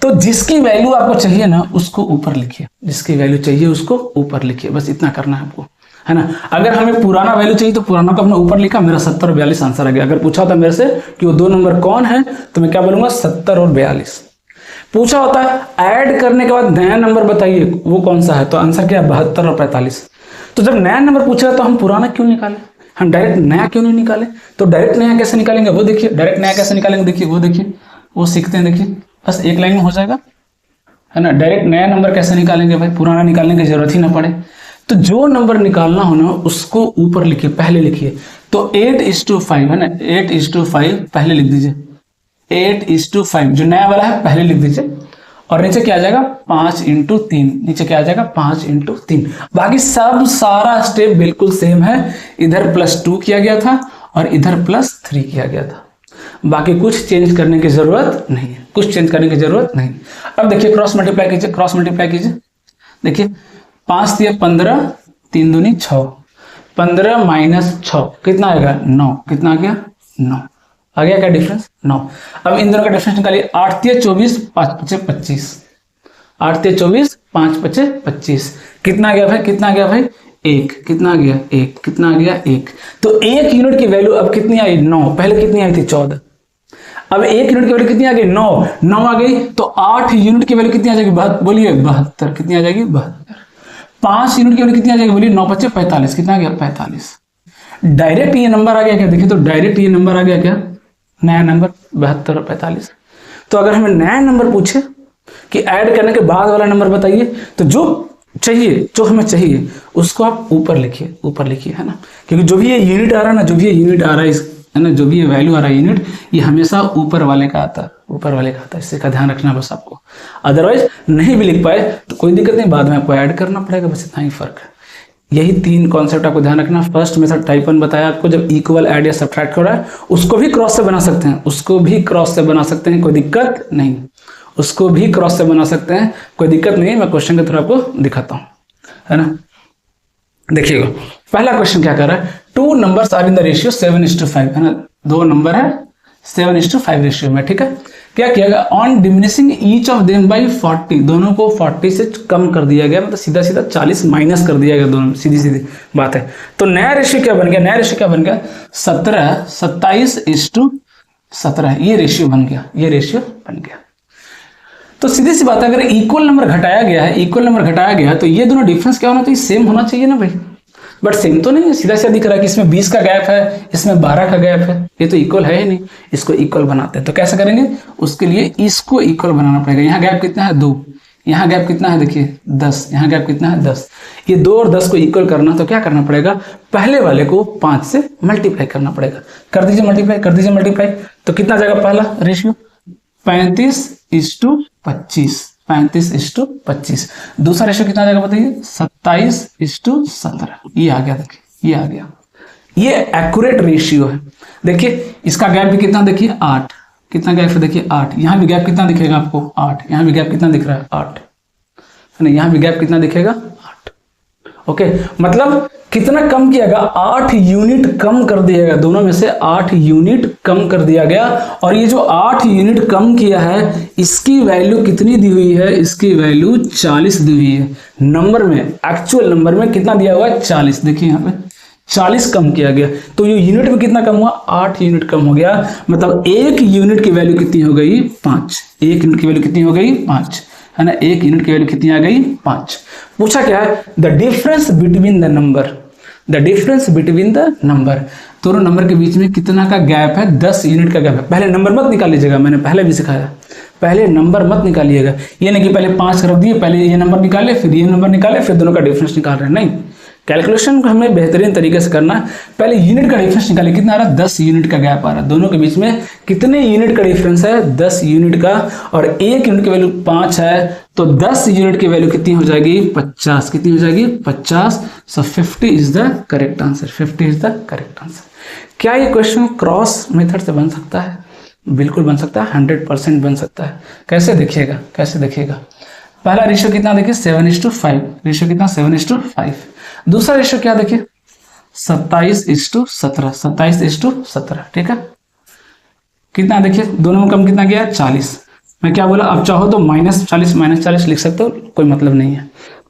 Speaker 1: तो जिसकी वैल्यू आपको चाहिए ना उसको ऊपर लिखिए, जिसकी वैल्यू चाहिए उसको ऊपर लिखिए, बस इतना करना है आपको, है ना। अगर हमें पुराना वैल्यू चाहिए तो पुराना को हमने ऊपर लिखा, मेरा 70 और 42 आंसर आ गया। अगर पूछा होता मेरे से कि वो 2 नंबर कौन है तो मैं क्या बोलूंगा 70 और 42। पूछा होता है ऐड करने के बाद नया नंबर बताइए वो कौन सा है, तो आंसर क्या है 72 और 45। तो जब नया नंबर पूछेगा तो हम पुराना क्यों निकालें, हम डायरेक्ट नया क्यों नहीं निकालें। तो डायरेक्ट नया कैसे निकालेंगे वो देखिए, डायरेक्ट नया कैसे निकालेंगे देखिए, वो देखिए, वो सीखते हैं। देखिए बस एक लाइन में हो जाएगा, है ना। डायरेक्ट नया नंबर कैसे निकालेंगे भाई, पुराना निकालने की जरूरत ही ना पड़े। तो जो नंबर निकालना हो ना उसको ऊपर लिखिए, पहले लिखिए। तो 8:5 है ना, 8:5 पहले लिख दीजिए। 8:5 जो नया वाला है पहले लिख दीजिए। और नीचे क्या आ जाएगा 5×3, नीचे क्या आ जाएगा 5×3। बाकी सब सारा स्टेप बिल्कुल सेम है, इधर +2 किया गया था और इधर +3 किया गया था। बाकी कुछ चेंज करने की जरूरत नहीं है, कुछ चेंज करने की जरूरत नहीं। अब देखिए क्रॉस मल्टीप्लाई कीजिए, क्रॉस मल्टीप्लाई कीजिए। देखिए 5 × 15, 3 दूनी 6, 15 - 6 कितना आएगा 9, कितना आ गया 9, आ गया क्या डिफरेंस 9। अब इन दोनों का डिफरेंस निकालिए, 8 × 24, 5×5 = 25, 8 × 24, 5×5 = 25, कितना आ गया भाई, कितना आ गया भाई 1, कितना आ गया 1, कितना आ गया 1। तो 1 यूनिट की वैल्यू अब कितनी आई 9, पहले कितनी आई थी 14, अब 1 यूनिट की वैल्यू कितनी आ गई 9 आ गई। तो 8 यूनिट की वैल्यू कितनी आ जाएगी, बोलिए 72, कितनी आ जाएगी 72। 5 यूनिट की वैल्यू कितनी आ जाएगी, बोलिए 9 × 5 = 45, कितना आ गया 45। डायरेक्ट ये नंबर आ गया क्या, देखिए तो डायरेक्ट ये नंबर आ गया क्या, नया नंबर 72 और 45। तो अगर हमें नया नंबर पूछे कि ऐड करने के बाद वाला नंबर बताइए, तो जो चाहिए, जो हमें चाहिए उसको आप ऊपर लिखिए, ऊपर लिखिए, है ना। क्योंकि जो भी ये यूनिट आ रहा है ना, जो भी ये यूनिट आ रहा है ना, जो भी ये वैल्यू आ रहा है यूनिट, ये हमेशा ऊपर वाले का आता है, ऊपर वाले का आता है। इससे का ध्यान रखना बस आपको। अदरवाइज नहीं भी लिख पाए तो कोई दिक्कत नहीं, बाद में आपको ऐड करना पड़ेगा, बस इतना ही फर्क है। यही 3 कॉन्सेप्ट आपको ध्यान रखना। फर्स्ट मेथड टाइप 1 बताया आपको, जब इक्वल ऐड या सब्ट्रैक्ट हो रहा है उसको भी क्रॉस से बना सकते हैं, उसको भी क्रॉस से बना सकते हैं, कोई दिक्कत नहीं, उसको भी क्रॉस से बना सकते हैं, कोई दिक्कत नहीं। मैं क्वेश्चन के थ्रू आपको दिखाता हूं, है ना। देखिएगा पहला क्वेश्चन क्या कर रहा है, 2 numbers are in the ratio 7:5, है ना, 2 नंबर है 7:5 रेशियो में, ठीक है। क्या किया गया, on diminishing each of them by 40, दोनों को 40 से कम कर दिया गया, मतलब सीधा सीधा 40 माइनस कर दिया गया, दोनों सीधी सीधी बात है। तो नया रेशियो क्या बन गया, नया रेशियो क्या बन गया 27:17, ये रेशियो बन गया, ये रेशियो बन गया। तो सीधी सी बात है, अगर इक्वल नंबर घटाया गया है, इक्वल नंबर घटाया गया तो ये दोनों डिफरेंस क्या होना चाहिए, सेम होना चाहिए ना भाई। बट सेम तो नहीं है, सीधा सीधा दिख रहा है कि इसमें 20 का गैप है, इसमें 12 का गैप है, ये तो इक्वल है ही नहीं। इसको इक्वल बनाते हैं तो कैसे करेंगे, उसके लिए इसको इक्वल बनाना पड़ेगा। यहाँ गैप कितना है 2, यहाँ गैप कितना है देखिए 10, यहाँ गैप कितना है 10। ये 2 और 10 को इक्वल करना तो क्या करना पड़ेगा, पहले वाले को 5 से मल्टीप्लाई करना पड़ेगा। कर दीजिए मल्टीप्लाई, कर दीजिए मल्टीप्लाई, तो कितना जाएगा पहला रेशियो 35:25, 35:25। दूसरा रेशियो कितना आ जाएगा बताइए 27:17, ये आ गया, देखिए ये आ गया, ये एक्यूरेट रेशियो है। देखिए इसका गैप भी कितना देखिए 8, कितना गैप है देखिए 8, यहाँ भी गैप कितना दिखेगा आपको 8, यहाँ भी गैप कितना दिख रहा है 8, है ना, यहाँ भी गैप कितना दिखेगा 8। ओके, मतलब कितना कम किया गया 8 यूनिट कम कर दिया गया, दोनों में से 8 यूनिट कम कर दिया गया। और ये जो 8 यूनिट कम किया है इसकी वैल्यू कितनी दी हुई है, इसकी वैल्यू 40 दी हुई है। नंबर में, एक्चुअल नंबर में कितना दिया हुआ है 40, देखिए यहाँ पे 40 कम किया गया। तो ये यूनिट में कितना कम हुआ 8 यूनिट कम हो गया, मतलब 1 यूनिट की वैल्यू कितनी हो गई 5, 1 यूनिट की वैल्यू कितनी हो गई 5, है ना, 1 यूनिट की वैल्यू कितनी आ गई 5। पूछा क्या है, the difference between the number, the difference between the number, दोनों नंबर के बीच में कितना का गैप है 10 यूनिट का गैप है। पहले नंबर मत निकाल लीजिएगा, मैंने पहले भी सिखाया, पहले नंबर मत निकालिएगा, ये नहीं कि पहले 5 रख दिए, पहले ये नंबर निकाले फिर ये नंबर निकाले फिर दोनों का डिफरेंस निकाल रहे हैं, नहीं। कैलकुलेशन को हमें बेहतरीन तरीके से करना है। पहले यूनिट का डिफरेंस निकालिए, कितना आ रहा है 10 यूनिट का गैप आ रहा है, दोनों के बीच में कितने यूनिट का डिफरेंस है 10 यूनिट का, और 1 यूनिट की वैल्यू 5 है, तो 10 यूनिट की वैल्यू कितनी हो जाएगी 50, कितनी हो जाएगी 50। सो 50 is the correct answer, 50 is the correct answer. क्या ये क्वेश्चन क्रॉस मेथड से बन सकता है, बिल्कुल बन सकता है, 100% बन सकता है। कैसे देखिएगा, कैसे देखिएगा, पहला रेशियो कितना देखिए 7:5, रेशियो कितना 7:5। दूसरा रेशियो क्या देखिए 27:17, 27:17, ठीक है। कितना देखिए दोनों में कम कितना गया 40, मैं क्या बोला, आप चाहो तो -40 -40 लिख सकते हो, कोई मतलब नहीं है।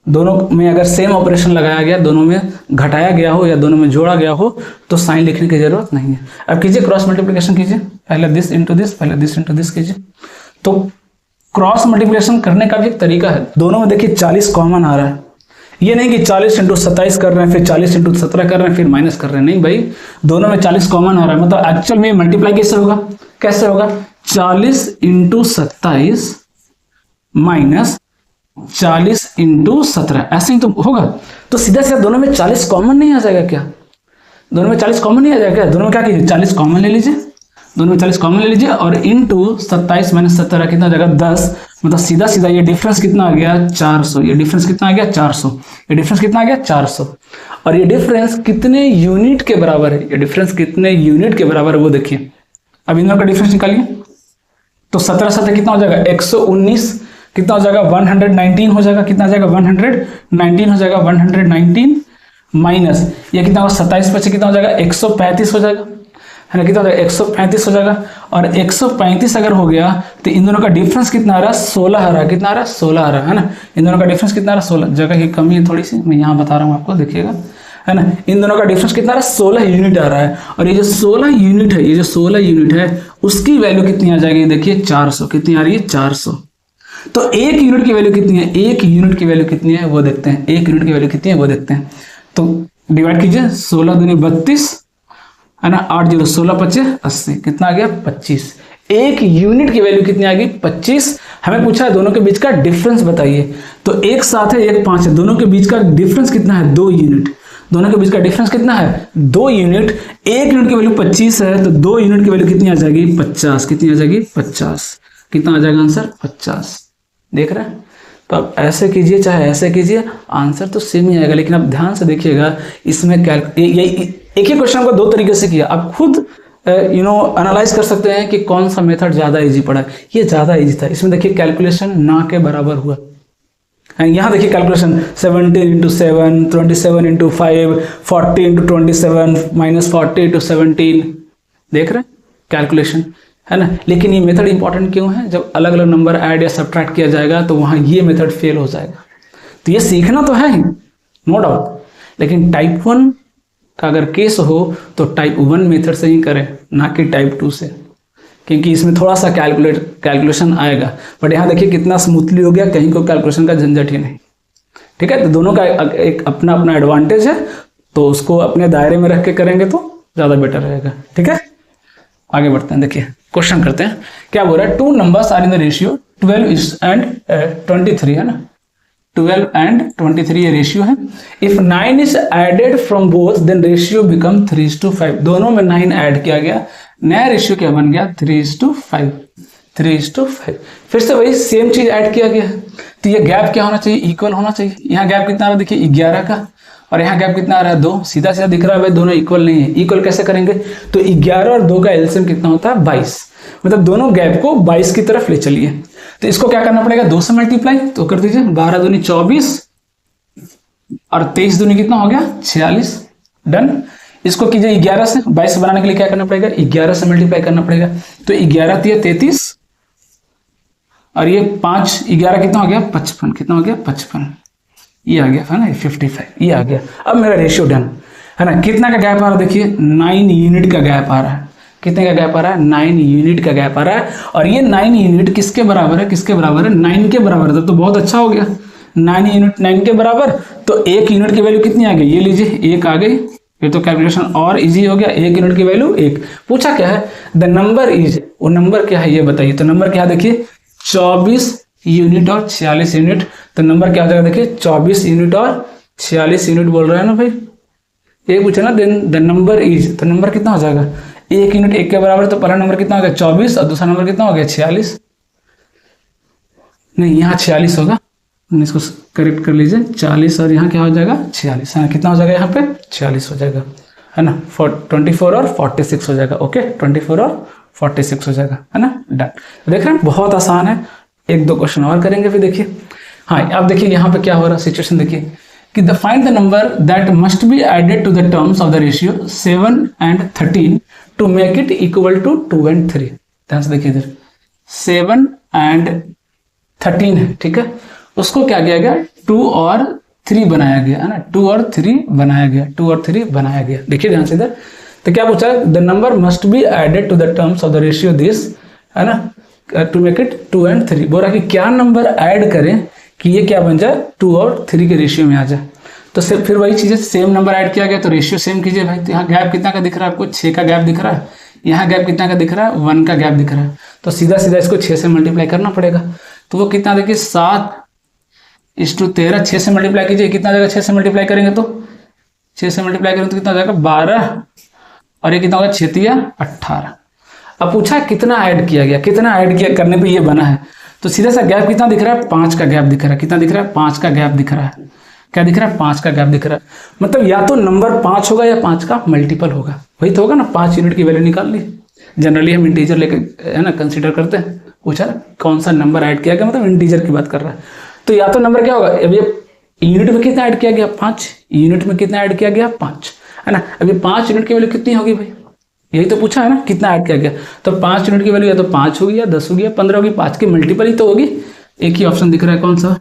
Speaker 1: दोनों में अगर सेम ऑपरेशन लगाया गया, दोनों में घटाया गया हो या दोनों में जोड़ा गया हो तो साइन लिखने की जरूरत नहीं है। अब कीजिए क्रॉस मल्टीप्लिकेशन कीजिए, पहले दिस इंटू दिस, पहले दिस इंटू दिस कीजिए। तो क्रॉस मल्टीप्लिकेशन करने का भी एक तरीका है, दोनों में देखिए 40 कॉमन आ रहा है, ये नहीं कि 40 × 27 कर रहे हैं फिर 40 × 17 कर रहे हैं फिर माइनस कर रहे हैं, नहीं भाई, दोनों में 40 कॉमन आ रहा है। मतलब एक्चुअल में मल्टीप्लाई कैसे होगा, कैसे होगा 40 × 27 माइनस 40 इंटू 17, ऐसे ही तो होगा। तो सीधा सीधा दोनों में 40 कॉमन नहीं आ जाएगा क्या? दोनों में 40 कॉमन नहीं आ जाएगा क्या? दोनों में क्या कीजिए, 40 कॉमन ले लीजिए, दोनों में 40 कॉमन ले लीजिए और इंटू 27 माइनस 17 कितना हो जाएगा 10। मतलब सीधा सीधा ये डिफरेंस कितना आ गया 400। ये डिफरेंस कितना आ गया 400। ये डिफरेंस कितना आ गया 400। और ये डिफरेंस कितने यूनिट के बराबर है? ये डिफरेंस कितने यूनिट के बराबर है वो देखिए। अब इन दोनों का डिफरेंस निकालिए। तो 17 17 कितना हो जाएगा 119, कितना हो जाएगा 119 हो जाएगा, कितना हो जाएगा 119 हो जाएगा, 119 माइनस ये कितना होगा 27 बचे कितना हो जाएगा 135 हो जाएगा, है ना? कितना हो जाएगा 135 हो जाएगा। और 135 अगर हो गया तो इन दोनों का डिफरेंस कितना आ रहा है 16 आ रहा है। कितना आ रहा है 16 आ रहा है ना? इन दोनों का डिफरेंस कितना आ रहा है 16। जगह की कमी है थोड़ी सी, मैं यहाँ बता रहा हूँ आपको, देखिएगा, है ना? इन दोनों का डिफरेंस कितना आ रहा है 16 यूनिट आ रहा है। और ये जो 16 यूनिट है, ये जो 16 यूनिट है उसकी वैल्यू कितनी आ जाएगी देखिए 400। कितनी आ रही है 400। तो एक यूनिट की वैल्यू कितनी है, एक यूनिट की वैल्यू कितनी है वो देखते हैं। एक यूनिट की वैल्यू कितनी है वो देखते हैं। तो डिवाइड कीजिए, 16 दूनी 32, है ना, 8 0 16 25 80, कितना आ गया 25। एक यूनिट की वैल्यू कितनी आ गई 25। हमें पूछा है दोनों के बीच का डिफरेंस बताइए। तो एक 7 है एक 5 है, दोनों के बीच का डिफरेंस कितना है 2 यूनिट। दोनों के बीच का डिफरेंस कितना है 2 यूनिट। एक यूनिट की वैल्यू 25 है तो 2 यूनिट की वैल्यू कितनी आ जाएगी 50। कितनी आ जाएगी 50। कितना आ जाएगा आंसर 50। देख रहे हैं? तो आप ऐसे कीजिए चाहे ऐसे कीजिए, आंसर तो सेम ही आएगा। लेकिन आप ध्यान से देखिएगा, इसमें एक ही क्वेश्चन को 2 तरीके से किया। आप खुद एनालाइज कर सकते हैं कि कौन सा मेथड ज्यादा इजी पड़ा। ये ज्यादा इजी था। इसमें देखिए कैलकुलेशन ना के बराबर हुआ। यहाँ देखिए calculation 17 into 7, 27 into 5, 40 into 27 minus 40 into 17। देख रहे हैं कैलकुलेशन, है ना? लेकिन ये मेथड इंपॉर्टेंट क्यों है? जब अलग अलग नंबर ऐड या सब्ट्रैक्ट किया जाएगा तो वहां ये मेथड फेल हो जाएगा। तो ये सीखना तो है ही, नो डाउट, लेकिन टाइप 1 का अगर केस हो तो टाइप 1 मेथड से ही करें, ना कि टाइप 2 से, क्योंकि इसमें थोड़ा सा कैलकुलेशन आएगा। बट यहाँ देखिए कितना स्मूथली हो गया, कहीं को कैलकुलेशन का झंझट ही नहीं। ठीक है? तो दोनों का एक अपना अपना एडवांटेज है, तो उसको अपने दायरे में रख के करेंगे तो ज़्यादा बेटर रहेगा। ठीक है, आगे बढ़ते हैं। देखिए क्वेश्चन करते हैं, क्या बोल रहा है, 2 numbers are in the ratio 12 and 23, है ना? 12 and 23 ये रेशियो है। If 9 is added from both then ratio become 3:5। दोनों में 9 ऐड किया गया, नया रेशियो क्या बन गया 3:5। 3:5। फिर से वही सेम चीज ऐड किया गया है, तो ये गैप क्या होना चाहिए, इक्वल होना चाहिए। यहाँ गैप कितना आ रहा है देखिए 11 का, और यहाँ गैप कितना आ रहा है 2। सीधा सीधा दिख रहा है भाई दोनों इक्वल नहीं है। इक्वल कैसे करेंगे? तो 11 और 2 का एलसीएम कितना होता है 22। मतलब दोनों गैप को 22 की तरफ ले चलिए। तो इसको क्या करना पड़ेगा 2 से मल्टीप्लाई, तो कर दीजिए 12 दूनी 24 और 23 दूनी कितना हो गया 46। डन। इसको कीजिए 11 से, 22 बनाने के लिए क्या करना पड़ेगा 11 से मल्टीप्लाई करना पड़ेगा। तो 11 तिया 33 और ये 5 11 कितना हो गया 55। कितना हो गया 55। ये आ गया है ना 55, ये आ गया। अब मेरा रेशियो डन, है ना? कितना का गैप आ रहा है देखिए 9 यूनिट का गैप आ रहा है। कितने का गैप आ रहा है 9 यूनिट का गैप आ रहा है। और ये 9 यूनिट किसके बराबर है, किसके बराबर है 9 के बराबर है। तो बहुत अच्छा हो गया, 9 यूनिट 9 के बराबर। तो 1 यूनिट की वैल्यू कितनी आ गई, ये लीजिए 1 आ गई। फिर तो कैलकुलेशन और इजी हो गया। 1 यूनिट की वैल्यू 1। पूछा क्या है द नंबर इज, वो नंबर क्या है ये बताइए। तो नंबर क्या है देखिए 24 यूनिट और 46 यूनिट। तो नंबर क्या हो जाएगा देखिए 24 यूनिट और 46 यूनिट बोल रहा है ना भाई। ये पूछा ना देन द नंबर इज, तो नंबर कितना हो जाएगा 1 यूनिट 1 के बराबर। तो पहला नंबर कितना हो गया 24 और दूसरा नंबर कितना हो गया 46। नहीं यहाँ 46 होगा, इसको करेक्ट कर लीजिए 40 और यहाँ क्या हो जाएगा 46, है ना? कितना हो जाएगा यहाँ पे 46 हो जाएगा, है ना? 24 और 46 हो जाएगा। ओके 24 और 46 हो जाएगा, है ना? डन। देख रहे हैं बहुत आसान है। 1-2 क्वेश्चन और करेंगे फिर देखिए। हाँ अब देखिए यहाँ पे क्या हो रहा है सिचुएशन देखिए कि the find the number that must be added to the terms of the ratio 7 and 13 to make it equal to 2 and 3। ध्यान से देखिए इधर 7 and 13 है, ठीक है? उसको क्या किया गया 2 और 3 बनाया गया, है ना? 2 और 3 बनाया गया, 2 और 3 बनाया गया। देखिए ध्यान से इधर, तो क्या पूछा the number must be added to the terms of the ratio this, है ना, टू मेक इट 2 and 3। बोल रहा कि क्या नंबर ऐड करें कि ये क्या बन जाए 2 और 3 के रेशियो में आ जाए। तो सिर्फ फिर वही चीज़ है, सेम नंबर ऐड किया गया तो रेशियो सेम कीजिए भाई। तो यहाँ गैप कितना का दिख रहा है आपको 6 का गैप दिख रहा है, यहाँ गैप कितना का दिख रहा है 1 का गैप दिख रहा है। तो सीधा सीधा इसको 6 से मल्टीप्लाई करना पड़ेगा। तो वो कितना देखिए 7 13, 6 से मल्टीप्लाई कीजिए, कितना आ जाएगा? 6 से मल्टीप्लाई करेंगे तो 6 से मल्टीप्लाई करेंगे तो कितना आ जाएगा? 12, और ये कितना होगा? 6 तिया 18। अब पूछा कितना ऐड किया गया, कितना ऐड किया करने पे ये बना है, तो सीधा सा गैप कितना दिख रहा है? 5 का गैप दिख रहा है। कितना दिख रहा है? 5 का गैप दिख रहा है। क्या दिख रहा है? 5 का गैप दिख रहा है। मतलब या तो नंबर 5 होगा या 5 का मल्टीपल होगा, वही तो होगा ना। 5 यूनिट की वैल्यू निकाल ली। जनरली हम इंटीजर लेके है ना कंसिडर करते हैं। पूछा कौन सा नंबर ऐड किया गया, मतलब इंटीजर की बात कर रहा है, तो या तो नंबर क्या होगा? अब ये यूनिट में कितना ऐड किया गया? 5। यूनिट में कितना ऐड किया गया? 5, है ना। अभी 5 यूनिट की वैल्यू कितनी होगी भाई? यही तो पूछा है ना, कितना ऐड किया गया। तो 5 यूनिट की वैल्यू या तो 5 होगी या 10 होगी या 15 होगी, 5 की मल्टीपल ही तो होगी। एक ही ऑप्शन दिख रहा है, कौन सा?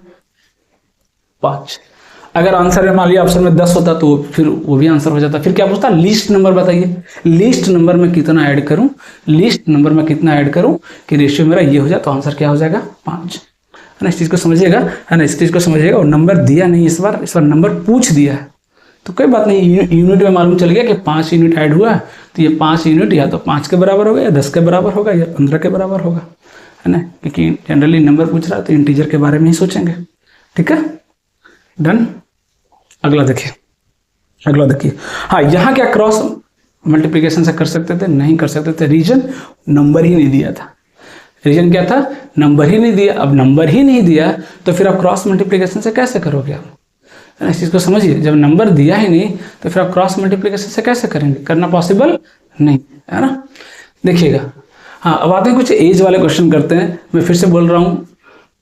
Speaker 1: 5। अगर आंसर में मान लिया ऑप्शन में 10 होता तो फिर वो भी आंसर हो जाता। फिर क्या पूछता? लीस्ट नंबर बताइए। लीस्ट नंबर में कितना ऐड करूं, लीस्ट नंबर में कितना ऐड करूं कि रेशियो मेरा ये हो जाए, तो आंसर क्या हो जाएगा? 5, है ना। इस चीज को समझिएगा, है ना, इस चीज को समझिएगा। और नंबर दिया नहीं इस बार नंबर पूछ दिया है, तो कोई बात नहीं। यूनिट में मालूम चल गया कि 5 यूनिट ऐड हुआ है, तो ये 5 यूनिट या तो 5 के बराबर होगा या 10 के बराबर होगा या 15 के बराबर होगा, है ना। क्योंकि जनरली नंबर पूछ रहा है तो इंटीजर के बारे में ही सोचेंगे। ठीक है, डन। अगला देखिए, अगला देखिए। हाँ, यहाँ क्या क्रॉस मल्टीप्लिकेशन से कर सकते थे? नहीं कर सकते थे। रीजन नंबर ही नहीं दिया था। रीजन क्या था? नंबर ही नहीं दिया। अब नंबर ही नहीं दिया तो फिर आप क्रॉस मल्टीप्लिकेशन से कैसे करोगे आप? इस चीज़ को समझिए। जब नंबर दिया ही नहीं तो फिर आप क्रॉस मल्टीप्लिकेशन से कैसे करेंगे? करना पॉसिबल नहीं है ना। देखिएगा, हाँ, अब आते हैं कुछ एज वाले क्वेश्चन करते हैं। मैं फिर से बोल रहा हूँ,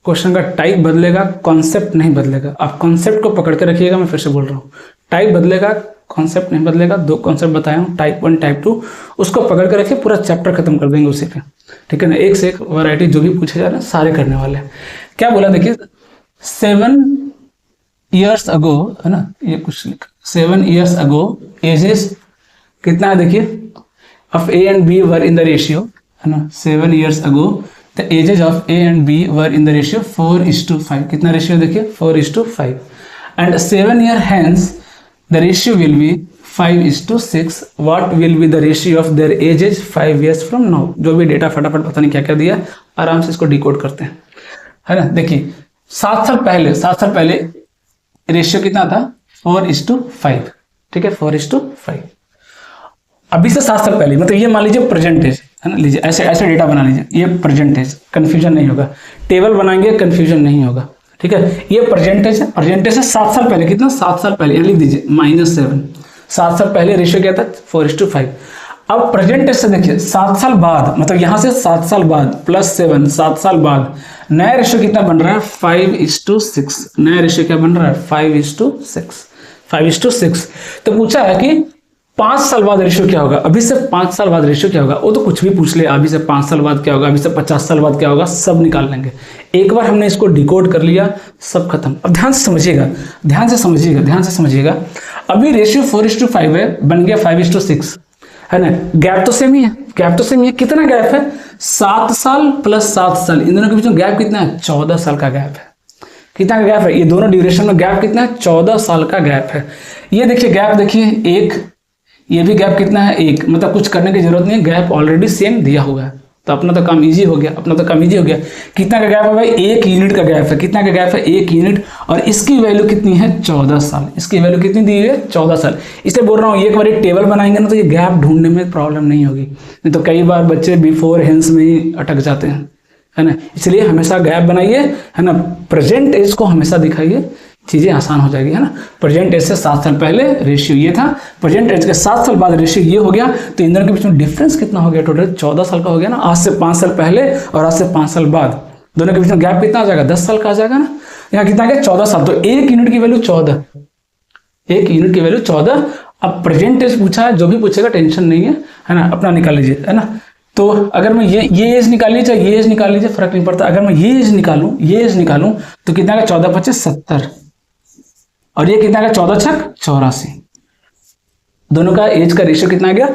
Speaker 1: क्वेश्चन का टाइप बदलेगा, कॉन्सेप्ट नहीं बदलेगा। आप कॉन्सेप्ट को पकड़ के रखिएगा। मैं फिर से बोल रहा हूँ, टाइप बदलेगा, कॉन्सेप्ट नहीं बदलेगा। 2 कॉन्सेप्ट बताया हूँ, टाइप 1 टाइप 2, उसको पकड़ के रखिए, पूरा चैप्टर खत्म कर देंगे उसी पे। ठीक है ना। एक से एक वैरायटी जो भी पूछे जा रहे हैं सारे करने वाले हैं। क्या बोला देखिए, 7 years ago, है ना, ये कुछ 7 years ago एजेस कितना है देखिए, of A and B were in the ratio, है ना। 7 years ago the ages of A and B were in the ratio 4:5। कितना रेशियो देखिए? 4:5। And 7 year hence the ratio will be 5:6। What will be the ratio of their ages 5 years from now? जो भी data फटाफट पता नहीं क्या क्या दिया, आराम से इसको डिकोड करते हैं, है ना। देखिए 7 साल पहले रेशियो कितना था? 4:5। ठीक है, 4:5। अभी से 7 साल पहले, मतलब ये मान लीजिए प्रेजेंटेज, है ना। लीजिए ऐसे ऐसे डेटा बना लीजिए, ये प्रेजेंटेज, कंफ्यूजन नहीं होगा। टेबल बनाएंगे, कंफ्यूजन नहीं होगा। ठीक है, ये प्रेजेंटेज है। प्रेजेंटेज है 7 साल पहले। कितना? 7 साल पहले, लिख दीजिए -7। 7 साल पहले रेशियो क्या था? 4:5। अब प्रेजेंटेज से देखिए 7 साल बाद, मतलब यहां से 7 साल बाद +7, 7 साल बाद नया रेशियो कितना बन रहा है? 5:6। नया रेशियो क्या बन रहा है? 5:6। 5:6। तो पूछा है कि 5 साल बाद रेशियो क्या होगा। अभी से 5 साल बाद रेशियो क्या होगा? वो तो कुछ भी पूछ ले, अभी से 5 साल बाद क्या होगा, अभी से 50 साल बाद क्या होगा, सब निकाल लेंगे। एक बार हमने इसको डिकोड कर लिया, सब खत्म। अब ध्यान से समझिएगा, ध्यान से समझिएगा, ध्यान से समझिएगा। अभी रेशियो 4:5 है, बन गया 5:6, है ना। गैप तो सेम ही है, गैप तो सेम ही है। कितना गैप है? 7 साल प्लस 7 साल, इन दोनों के बीच में गैप कितना है? 14 साल का गैप है। कितना का गैप है? ये दोनों ड्यूरेशन में गैप कितना है? 14 साल का गैप है। ये देखिए गैप, देखिए 1, ये भी गैप कितना है? 1। मतलब कुछ करने की जरूरत नहीं है, गैप ऑलरेडी सेम दिया हुआ है, तो अपना तो काम इजी हो गया, अपना तो काम इजी हो गया। कितना का गैप है भाई? 1 यूनिट का गैप है। कितना का गैप है? 1 यूनिट। और इसकी वैल्यू कितनी है? 14 साल। इसकी वैल्यू कितनी दी है? 14 साल। इसलिए बोल रहा हूँ, एक बार टेबल बनाएंगे ना तो ये गैप ढूंढने में प्रॉब्लम नहीं होगी। नहीं तो कई बार बच्चे बिफोर हेंस में ही अटक जाते हैं, है ना। इसलिए हमेशा गैप बनाइए, है ना। प्रेजेंट एज को हमेशा दिखाइए, चीजें आसान हो जाएगी, है ना। प्रेजेंट एज से 7 साल पहले रेशियो ये था, प्रेजेंट एज के 7 साल बाद रेशियो ये हो गया, तो इन दोनों के बीच में डिफरेंस कितना हो गया? टोटल 14 साल का हो गया ना। आज से 5 साल पहले और आज से 5 साल बाद दोनों के बीच में गैप कितना आ जाएगा? 10 साल का आ जाएगा ना। यहाँ कितना आ गया? 14 साल। तो 1 यूनिट की वैल्यू 14, 1 यूनिट की वैल्यू 14। अब प्रेजेंट एज पूछा है, जो भी पूछेगा टेंशन नहीं है ना, अपना निकाल लीजिए, है ना। तो अगर मैं ये एज निकाल लीजिए, चाहे ये एज निकाल लीजिए, फर्क नहीं पड़ता। अगर मैं ये एज निकालूं तो कितना का? 14 × 25 = 70, और ये कितना का? 14 × 6 = 84। दोनों का एज का रेशियो कितना आ गया?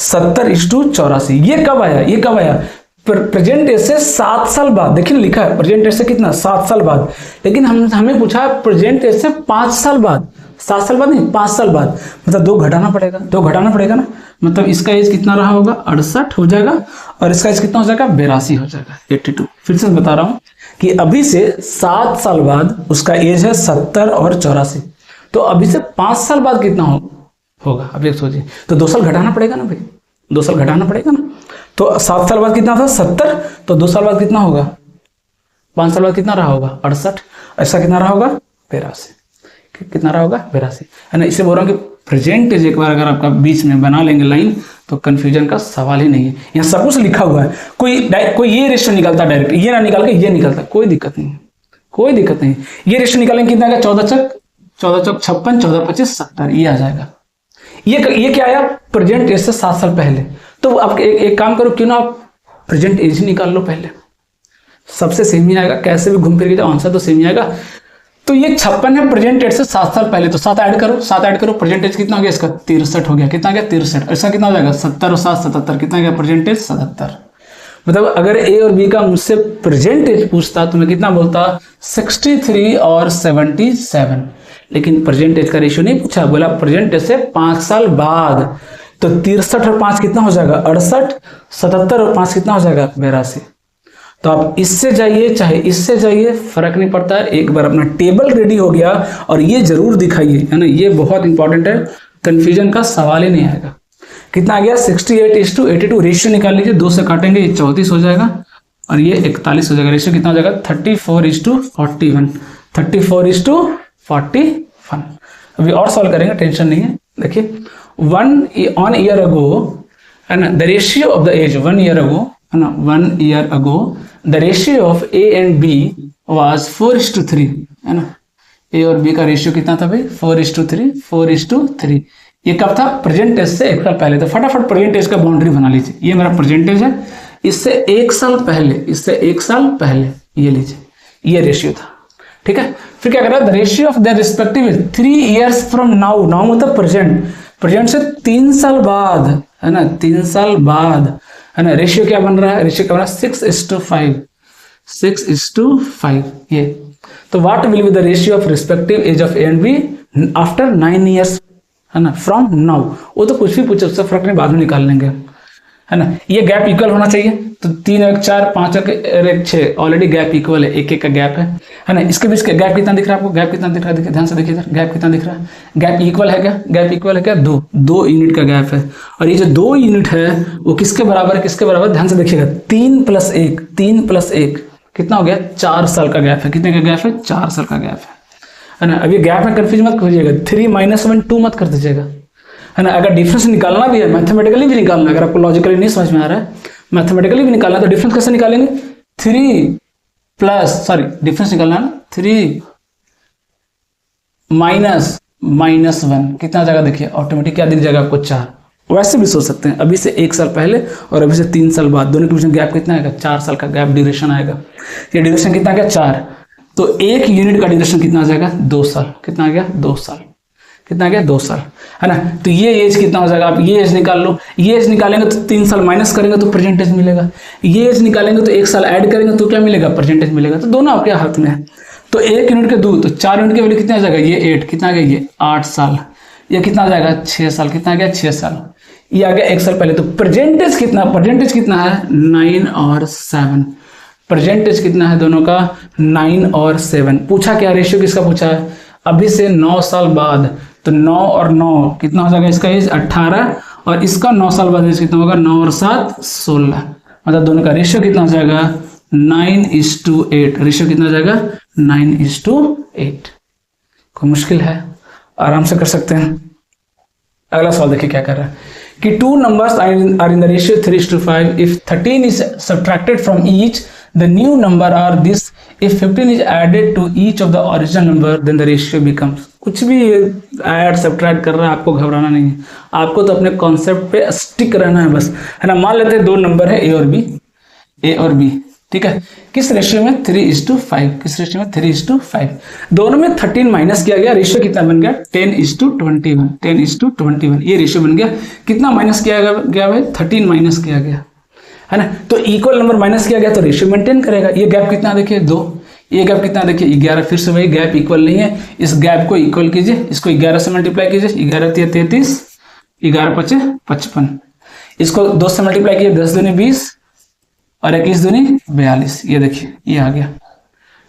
Speaker 1: 70:84। ये कब आया? ये कब आया? प्रेजेंट एज से 7 साल बाद। देखिए लिखा है प्रेजेंट एज से कितना? 7 साल बाद। लेकिन हमें पूछा प्रेजेंट एज से 5 साल बाद। 7 साल बाद नहीं, 5 साल बाद। मतलब 2 घटाना पड़ेगा, 2 घटाना पड़ेगा ना। मतलब इसका एज कितना रहा होगा? 68 हो जाएगा, और इसका एज कितना हो जाएगा? 82 हो जाएगा, 82। फिर से बता रहा हूँ कि अभी से 7 साल बाद उसका एज है 70 और 84, तो अभी से 5 साल बाद कितना होगा अब ये सोचिए। तो 2 साल घटाना पड़ेगा ना भाई, 2 साल घटाना पड़ेगा ना। तो 7 साल बाद कितना था 70, तो 2 साल बाद कितना होगा, 5 साल बाद कितना रहा होगा 68, ऐसा कितना रहा होगा 82, कितना रहा होगा 82, है ना। इसे बोल रहा हूँ कि प्रेजेंट एज एक बार अगर आपका बीच में बना लेंगे लाइन तो कंफ्यूजन का सवाल ही नहीं है। यहाँ सब कुछ लिखा हुआ है, कोई ये रेशियो निकालता डायरेक्ट, ये ना निकाल के ये निकालता, कोई दिक्कत नहीं, कोई दिक्कत नहीं। ये रेशियो निकालेंगे कितना आएगा 14 चौक 56, 14 25 70, ये आ जाएगा। ये क्या आया प्रेजेंट एज से 7 साल पहले। तो आप एक काम करो, क्यों ना आप प्रेजेंट एज ही निकाल लो पहले, सबसे सेम ही आएगा, कैसे भी घूम फिर के आंसर तो सेम ही आएगा। तो ये 56 है प्रेजेंट एज से 7 साल पहले, तो 7 ऐड करो, प्रेजेंट एज कितना हो गया इसका 63 हो गया, कितना गया 63, इसका कितना हो जाएगा 70 और 7 77, कितना गया प्रेजेंट एज 77। मतलब अगर ए और बी का मुझसे प्रेजेंट एज पूछता तो मैं कितना बोलता 63 और 77, लेकिन प्रेजेंट एज का रेशियो नहीं पूछा, बोला प्रेजेंट एज से 5 साल बाद, तो 63 और 5 कितना हो जाएगा 68, 77 और 5 कितना हो जाएगा 82। तो आप इससे जाइए चाहे इससे जाइए फर्क नहीं पड़ता है, एक बार अपना टेबल रेडी हो गया और ये जरूर दिखाइए, है ना, ये बहुत इंपॉर्टेंट है, कंफ्यूजन का सवाल ही नहीं आएगा। कितना आ गया 68:82, रेशियो निकाल लीजिए, 2 से काटेंगे ये 34 हो जाएगा और ये 41 हो जाएगा, रेशियो कितना हो जाएगा 34:41, 34:41। अभी और सॉल्व करेंगे, टेंशन नहीं है। देखिए 1 ईयर अगो, है ना, the ratio of the age 1 year ago, है ना, 1 year ago the ratio of A and B was 4:3, है ना। ए और बी का रेशियो कितना था भाई 4:3। ये कब था प्रेजेंट एज से 1 साल पहले। तो फटाफट प्रेजेंट एज का बाउंड्री बना लीजिए, ये मेरा प्रेजेंट एज है, इससे 1 साल पहले, ये लीजिए, ये रेशियो था, ठीक है। फिर क्या कर रहा है the ratio of the respective 3 years from now मतलब प्रेजेंट से 3 साल बाद, है ना, 3 साल बाद, है ना। रेशियो क्या बन रहा है, रेशियो क्या बन रहा है 6:5, ये। तो what will be the ratio of respective age of A and B after 9 years, है ना, फ्रॉम नाउ। वो तो कुछ भी पूछे उससे फर्क नहीं, बाद में निकाल लेंगे, है ना। ये गैप इक्वल होना चाहिए, तो 3 1 4 5 1 6 ऑलरेडी गैप इक्वल है, एक का गैप है ना। इसके बीच का गैप कितना दिख रहा है आपको, गैप कितना दिख रहा है, देखिए ध्यान से देखिए, गैप कितना दिख रहा है, गैप इक्वल है क्या, गैप इक्वल है क्या 2 यूनिट का गैप है। और ये जो 2 यूनिट है वो किसके बराबर है, किसके बराबर, ध्यान से देखिएगा 3 + 1 कितना हो गया 4 साल का गैप है। कितने का गैप है 4 साल का गैप है ना। अभी गैप में कंफ्यूज मत कीजिएगा, 3 - 1 2 मत कर दीजिएगा, है ना। अगर डिफरेंस निकालना भी है मैथमेटिकली भी निकालना है, अगर आपको लॉजिकली नहीं समझ में आ रहा है मैथमेटिकली भी निकालना है तो डिफरेंस कैसे निकालेंगे, 3 डिफरेंस निकालना है 3 - 1 कितना जाएगा, देखिए ऑटोमेटिक क्या दिख जाएगा आपको 4। वैसे भी सोच सकते हैं अभी से 1 साल पहले और अभी से 3 साल बाद, दोनों के बीच में गैप कितना आएगा 4 साल का गैप ड्यूरेशन आएगा। ये ड्यूरेशन कितना आ गया 4, तो 1 यूनिट का ड्यूरेशन कितना आ जाएगा 2 साल, कितना आ गया 2 साल, कितना आ गया 2 साल, है ना। तो ये एज कितना हो जाएगा, आप ये एज निकाल लो, ये एज निकालेंगे तो 3 साल माइनस करेंगे तो प्रेजेंटेज मिलेगा, ये एज निकालेंगे तो 1 साल ऐड करेंगे तो क्या मिलेगा प्रेजेंटेज मिलेगा। तो दोनों आपके हाथ में है। तो 1 यूनिट के 2, तो 4 यूनिट की वैल्यू कितना आ जाएगा, ये 8, कितना आ गया ये 8 साल, ये कितना आ जाएगा 6 साल, कितना आ गया 6 साल, ये आ गया 1 साल पहले। तो प्रेजेंटेज कितना है 9 और 7, प्रेजेंटेज कितना है दोनों का 9 और 7। पूछा क्या रेशियो किसका पूछा है, अभी से 9 साल बाद, तो 9 और 9 कितना हो जाएगा, इसका एज 18 और इसका 9 साल बाद एज कितना होगा 9 और 7 16, मतलब दोनों का रेशियो कितना हो जाएगा 9:8, रेशियो कितना हो जाएगा 9:8। कोई मुश्किल है, आराम से कर सकते हैं। अगला सवाल देखिए क्या कर रहा है कि 2 numbers are in the ratio 3:5, if 13 is subtracted from each the new number are this, if 15 is added to each of the original number then the ratio becomes। कुछ भी ऐड सब्ट्रैक्ट कर रहा है आपको घबराना नहीं है, आपको तो अपने कॉन्सेप्ट पे स्टिक रहना है बस, है ना। मान लेते हैं 2 नंबर है ए और बी, ठीक है, किस रेशियो में 3:5, किस रेशियो में 3:5, दोनों में 13 माइनस किया गया, रेशियो कितना बन गया 10:21, 10:21 ये रेशियो बन गया। कितना माइनस किया गया भाई 13 माइनस किया गया, है ना। तो इक्वल नंबर माइनस किया गया तो रेशियो मेंटेन करेगा। ये गैप कितना देखिए 2, ये गैप कितना देखिए 11, फिर से वही गैप इक्वल नहीं है, इस गैप को इक्वल कीजिए, इसको 11 से मल्टीप्लाई कीजिए, 11 × 33, 11 × 5 = 55, इसको 2 से मल्टीप्लाई कीजिए 10 दूनी 20 और 21 दूनी 42, ये देखिए ये आ गया,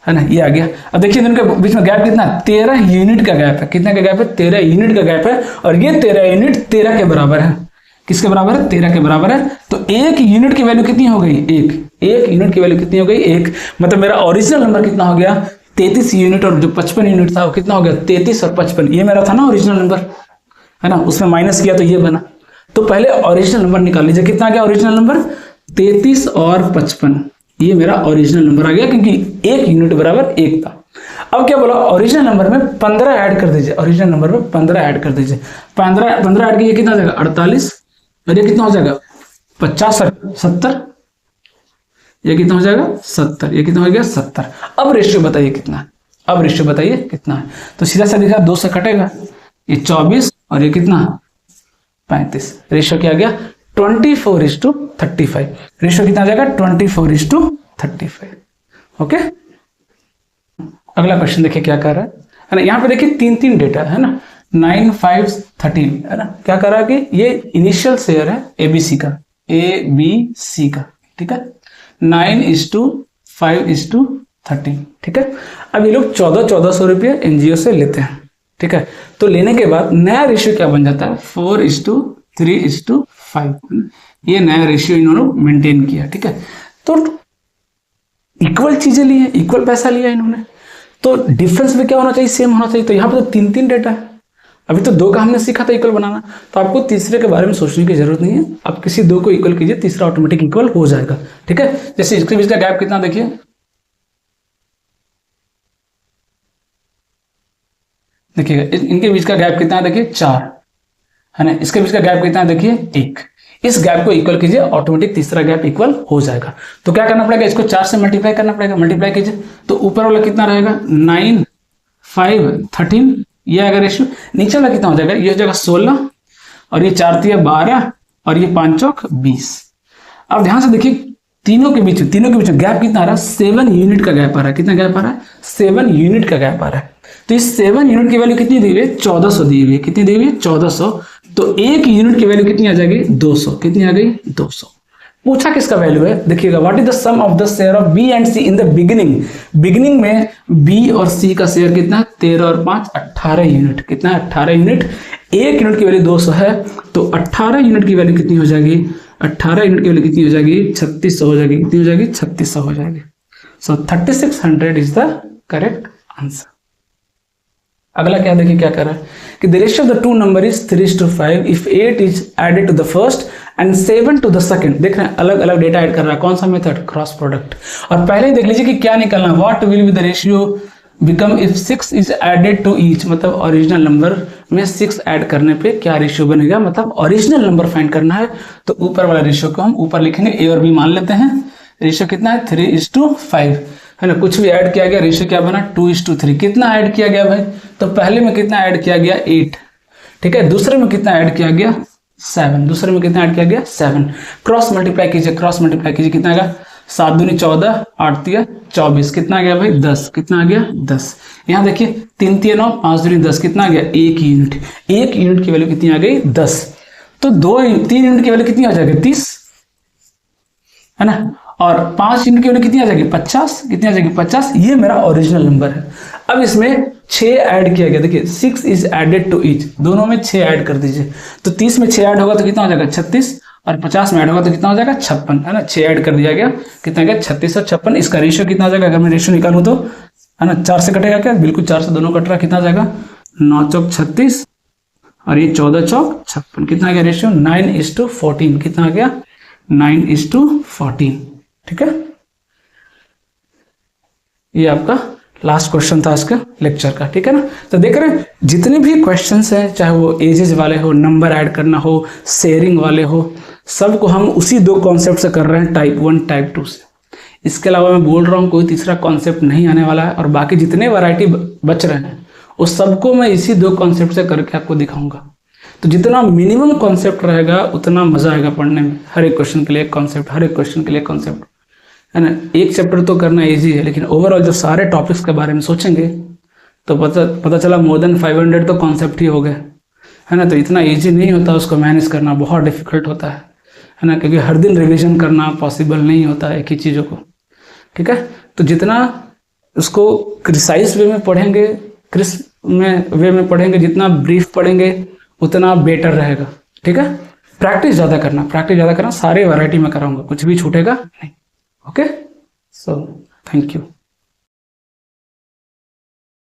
Speaker 1: है ना, ये आ गया। अब देखिए इनके बीच में गैप कितना है, 13 यूनिट का गैप है। कितना का गैप है, 13 यूनिट का गैप है। और ये 13 यूनिट 13 के बराबर है। किसके बराबर है, 13 के बराबर है। तो एक यूनिट की वैल्यू कितनी हो गई, एक यूनिट की वैल्यू कितनी हो गई, एक। मतलब मेरा ओरिजिनल नंबर कितना हो गया, 33 यूनिट। और जो 55 यूनिट था वो कितना हो गया, 33 और 55। ये मेरा था ना ओरिजिनल नंबर, है ना, उसमें माइनस किया तो ये बना। तो पहले ओरिजिनल नंबर निकाल लीजिए, कितना गया ओरिजिनल नंबर, 33 और 55। ये मेरा ओरिजिनल नंबर आ गया, क्योंकि एक यूनिट बराबर एक था। अब क्या बोला, ओरिजिनल नंबर में 15 ऐड कर दीजिए। ओरिजिनल नंबर में 15 ऐड कर दीजिए। 15 ऐड कीजिए, कितना हो जाएगा 48। और ये कितना हो जाएगा 50 और 70। ये कितना हो जाएगा 70। ये कितना हो गया 70। अब रेशियो बताइए कितना है, अब रेशियो बताइए कितना है। तो सीधा सा दिखा, 2 से कटेगा, ये 24 और ये कितना 35। रेशियो क्या आ गया 24:35। रेशियो कितना आ जाएगा 24:35। ओके। अगला क्वेश्चन देखिए क्या कर रहा है ना। यहाँ पे देखिए 3 डेटा है ना, 9, 5, 13 है ना। क्या कर रहा है कि ये इनिशियल शेयर है ABC का, ABC का, ठीक है। 9:5:13, ठीक है। अब ये लोग 1400 रुपये NGO से लेते हैं, ठीक है। तो लेने के बाद नया रेशियो क्या बन जाता है, 4:3:5। ये नया रेशियो इन्होंने मेंटेन किया, ठीक है। तो इक्वल चीजें ली है, इक्वल पैसा लिया इन्होंने, तो डिफरेंस में क्या होना चाहिए, सेम होना चाहिए। तो यहाँ पे तो 3 डेटा है, अभी तो 2 का हमने सीखा था इक्वल बनाना। तो आपको तीसरे के बारे में सोचने की जरूरत नहीं है, आप किसी 2 को इक्वल कीजिए, तीसरा ऑटोमेटिक इक्वल हो जाएगा, ठीक है। जैसे इसके बीच का गैप कितना देखिए, देखिएगा इनके बीच का गैप कितना है, देखिए 4 है ना। इसके बीच का गैप कितना है, देखिए 1। इस गैप को इक्वल कीजिए, ऑटोमेटिक तीसरा गैप इक्वल हो जाएगा। तो क्या करना पड़ेगा, इसको 4 से मल्टीप्लाई करना पड़ेगा। मल्टीप्लाई कीजिए तो ऊपर वाला कितना रहेगा 9, 5, 13, ये आएगा रेशियो। नीचे वाला कितना हो जाएगा, ये हो जाएगा 16 और ये 4 × 12 और ये 5 चौक 20। अब ध्यान से देखिए तीनों के बीच में गैप कितना आ रहा है, 7 यूनिट का गैप आ रहा है। कितना गैप आ रहा है, 7 यूनिट का गैप आ रहा है। तो इस 7 यूनिट की वैल्यू कितनी दी हुई है, 1400 दी हुई है। कितनी दी हुई है, 1400। तो एक यूनिट की वैल्यू कितनी आ जाएगी, 200। कितनी आ गई, 200। पूछा किसका वैल्यू है, देखिएगा what is the sum of the share of B and C in the beginning. Beginning में बी और सी का शेयर कितना है, 13 और 5 18 यूनिट। कितना है, 18 यूनिट। एक यूनिट की वैल्यू 200 है, तो 18 यूनिट की वैल्यू कितनी हो जाएगी, 18 यूनिट की वैल्यू कितनी हो जाएगी, 3600 हो जाएगी। कितनी हो जाएगी, 3600 हो जाएगी। So 3600 is the correct answer. अगला क्या देखिए क्या कर रहा है कि the ratio of the two number is 3:5 if 8 is added to the first and 7 to the second. देख रहे हैं अलग अलग डेटा ऐड कर रहा है। कौन सा मेथड, क्रॉस प्रोडक्ट। और पहले ही देख लीजिए कि क्या निकलना है, what will be the ratio become if 6 is added to each. मतलब ओरिजिनल नंबर में 6 ऐड करने पे क्या रेशियो बनेगा, मतलब ओरिजिनल नंबर फाइंड करना है। तो ऊपर वाला रेशियो को हम ऊपर लिखेंगे, ए और बी मान लेते हैं। रेशियो कितना है, 3:5 है ना। कुछ भी ऐड किया गया, रेशियो क्या बना, 2:3। कितना ऐड किया गया भाई, तो पहले में कितना ऐड किया गया, 8, ठीक है। दूसरे में कितना ऐड किया गया, 7। दूसरे में कितना ऐड किया गया, 7। क्रॉस मल्टीप्लाई कीजिए, क्रॉस मल्टीप्लाई कीजिए, कितना आएगा, 7 दूनी 14, 8 तिया 24। कितना आ गया भाई, 10। कितना आ गया, 10। यहाँ देखिए 3 तिया 9, 5 दूनी 10। कितना आ गया, 1 यूनिट। 1 यूनिट की वैल्यू कितनी आ गई, 10। तो 3 यूनिट की वैल्यू कितनी आ जाएगी, 30 है ना। और 5 यूनिट की वैल्यू कितनी आ जाएगी, 50। कितनी आ जाएगी, 50। ये मेरा ओरिजिनल नंबर है। अब इसमें 6 ऐड किया गया, देखिए 6 इज एडेड टू ईच। दोनों में 6 ऐड कर दीजिए, तो 30 में 6 ऐड होगा तो कितना हो जाएगा, 36। और 50 में ऐड होगा तो कितना हो जाएगा, 56 है ना। 6 ऐड कर दिया गया, कितना गया, 36 और 56। इसका रेशियो कितना आ जाएगा, अगर मैं रेशियो निकालूं तो है ना, 4 से कटेगा क्या, बिल्कुल 4 से दोनों कट रहा। कितना आ जाएगा, 9 चौक 36 और ये 14 चौक 56। कितना आ गया रेशियो, 9:14। कितना आ गया, 9:14, ठीक है। ये आपका लास्ट क्वेश्चन था आज के लेक्चर का, ठीक है ना। तो देख रहे हैं जितने भी क्वेश्चंस हैं, चाहे वो एजेस वाले हो, नंबर ऐड करना हो, शेयरिंग वाले हो, सबको हम उसी 2 कॉन्सेप्ट से कर रहे हैं, टाइप 1 टाइप 2 से। इसके अलावा मैं बोल रहा हूँ कोई तीसरा कॉन्सेप्ट नहीं आने वाला है। और बाकी जितने वैरायटी बच रहे हैं उस सबको मैं इसी 2 कॉन्सेप्ट से करके आपको दिखाऊंगा। तो जितना मिनिमम कॉन्सेप्ट रहेगा उतना मजा आएगा पढ़ने में। हर एक क्वेश्चन के लिए एक कॉन्सेप्ट, हर एक क्वेश्चन के लिए कॉन्सेप्ट, है ना। एक चैप्टर तो करना इजी है, लेकिन ओवरऑल जब सारे टॉपिक्स के बारे में सोचेंगे तो पता चला मोर देन 500 तो कॉन्सेप्ट ही हो गए, है ना। तो इतना इजी नहीं होता, उसको मैनेज करना बहुत डिफिकल्ट होता है ना, क्योंकि हर दिन रिवीजन करना पॉसिबल नहीं होता है एक ही चीज़ों को, ठीक है। तो जितना उसको क्रिसाइज वे में पढ़ेंगे, क्रिस्प में वे में पढ़ेंगे, जितना ब्रीफ पढ़ेंगे उतना बेटर रहेगा। ठीक है, प्रैक्टिस ज़्यादा करना, प्रैक्टिस ज़्यादा करना, सारे वैरायटी में कराऊंगा, कुछ भी छूटेगा नहीं। Okay, so thank you.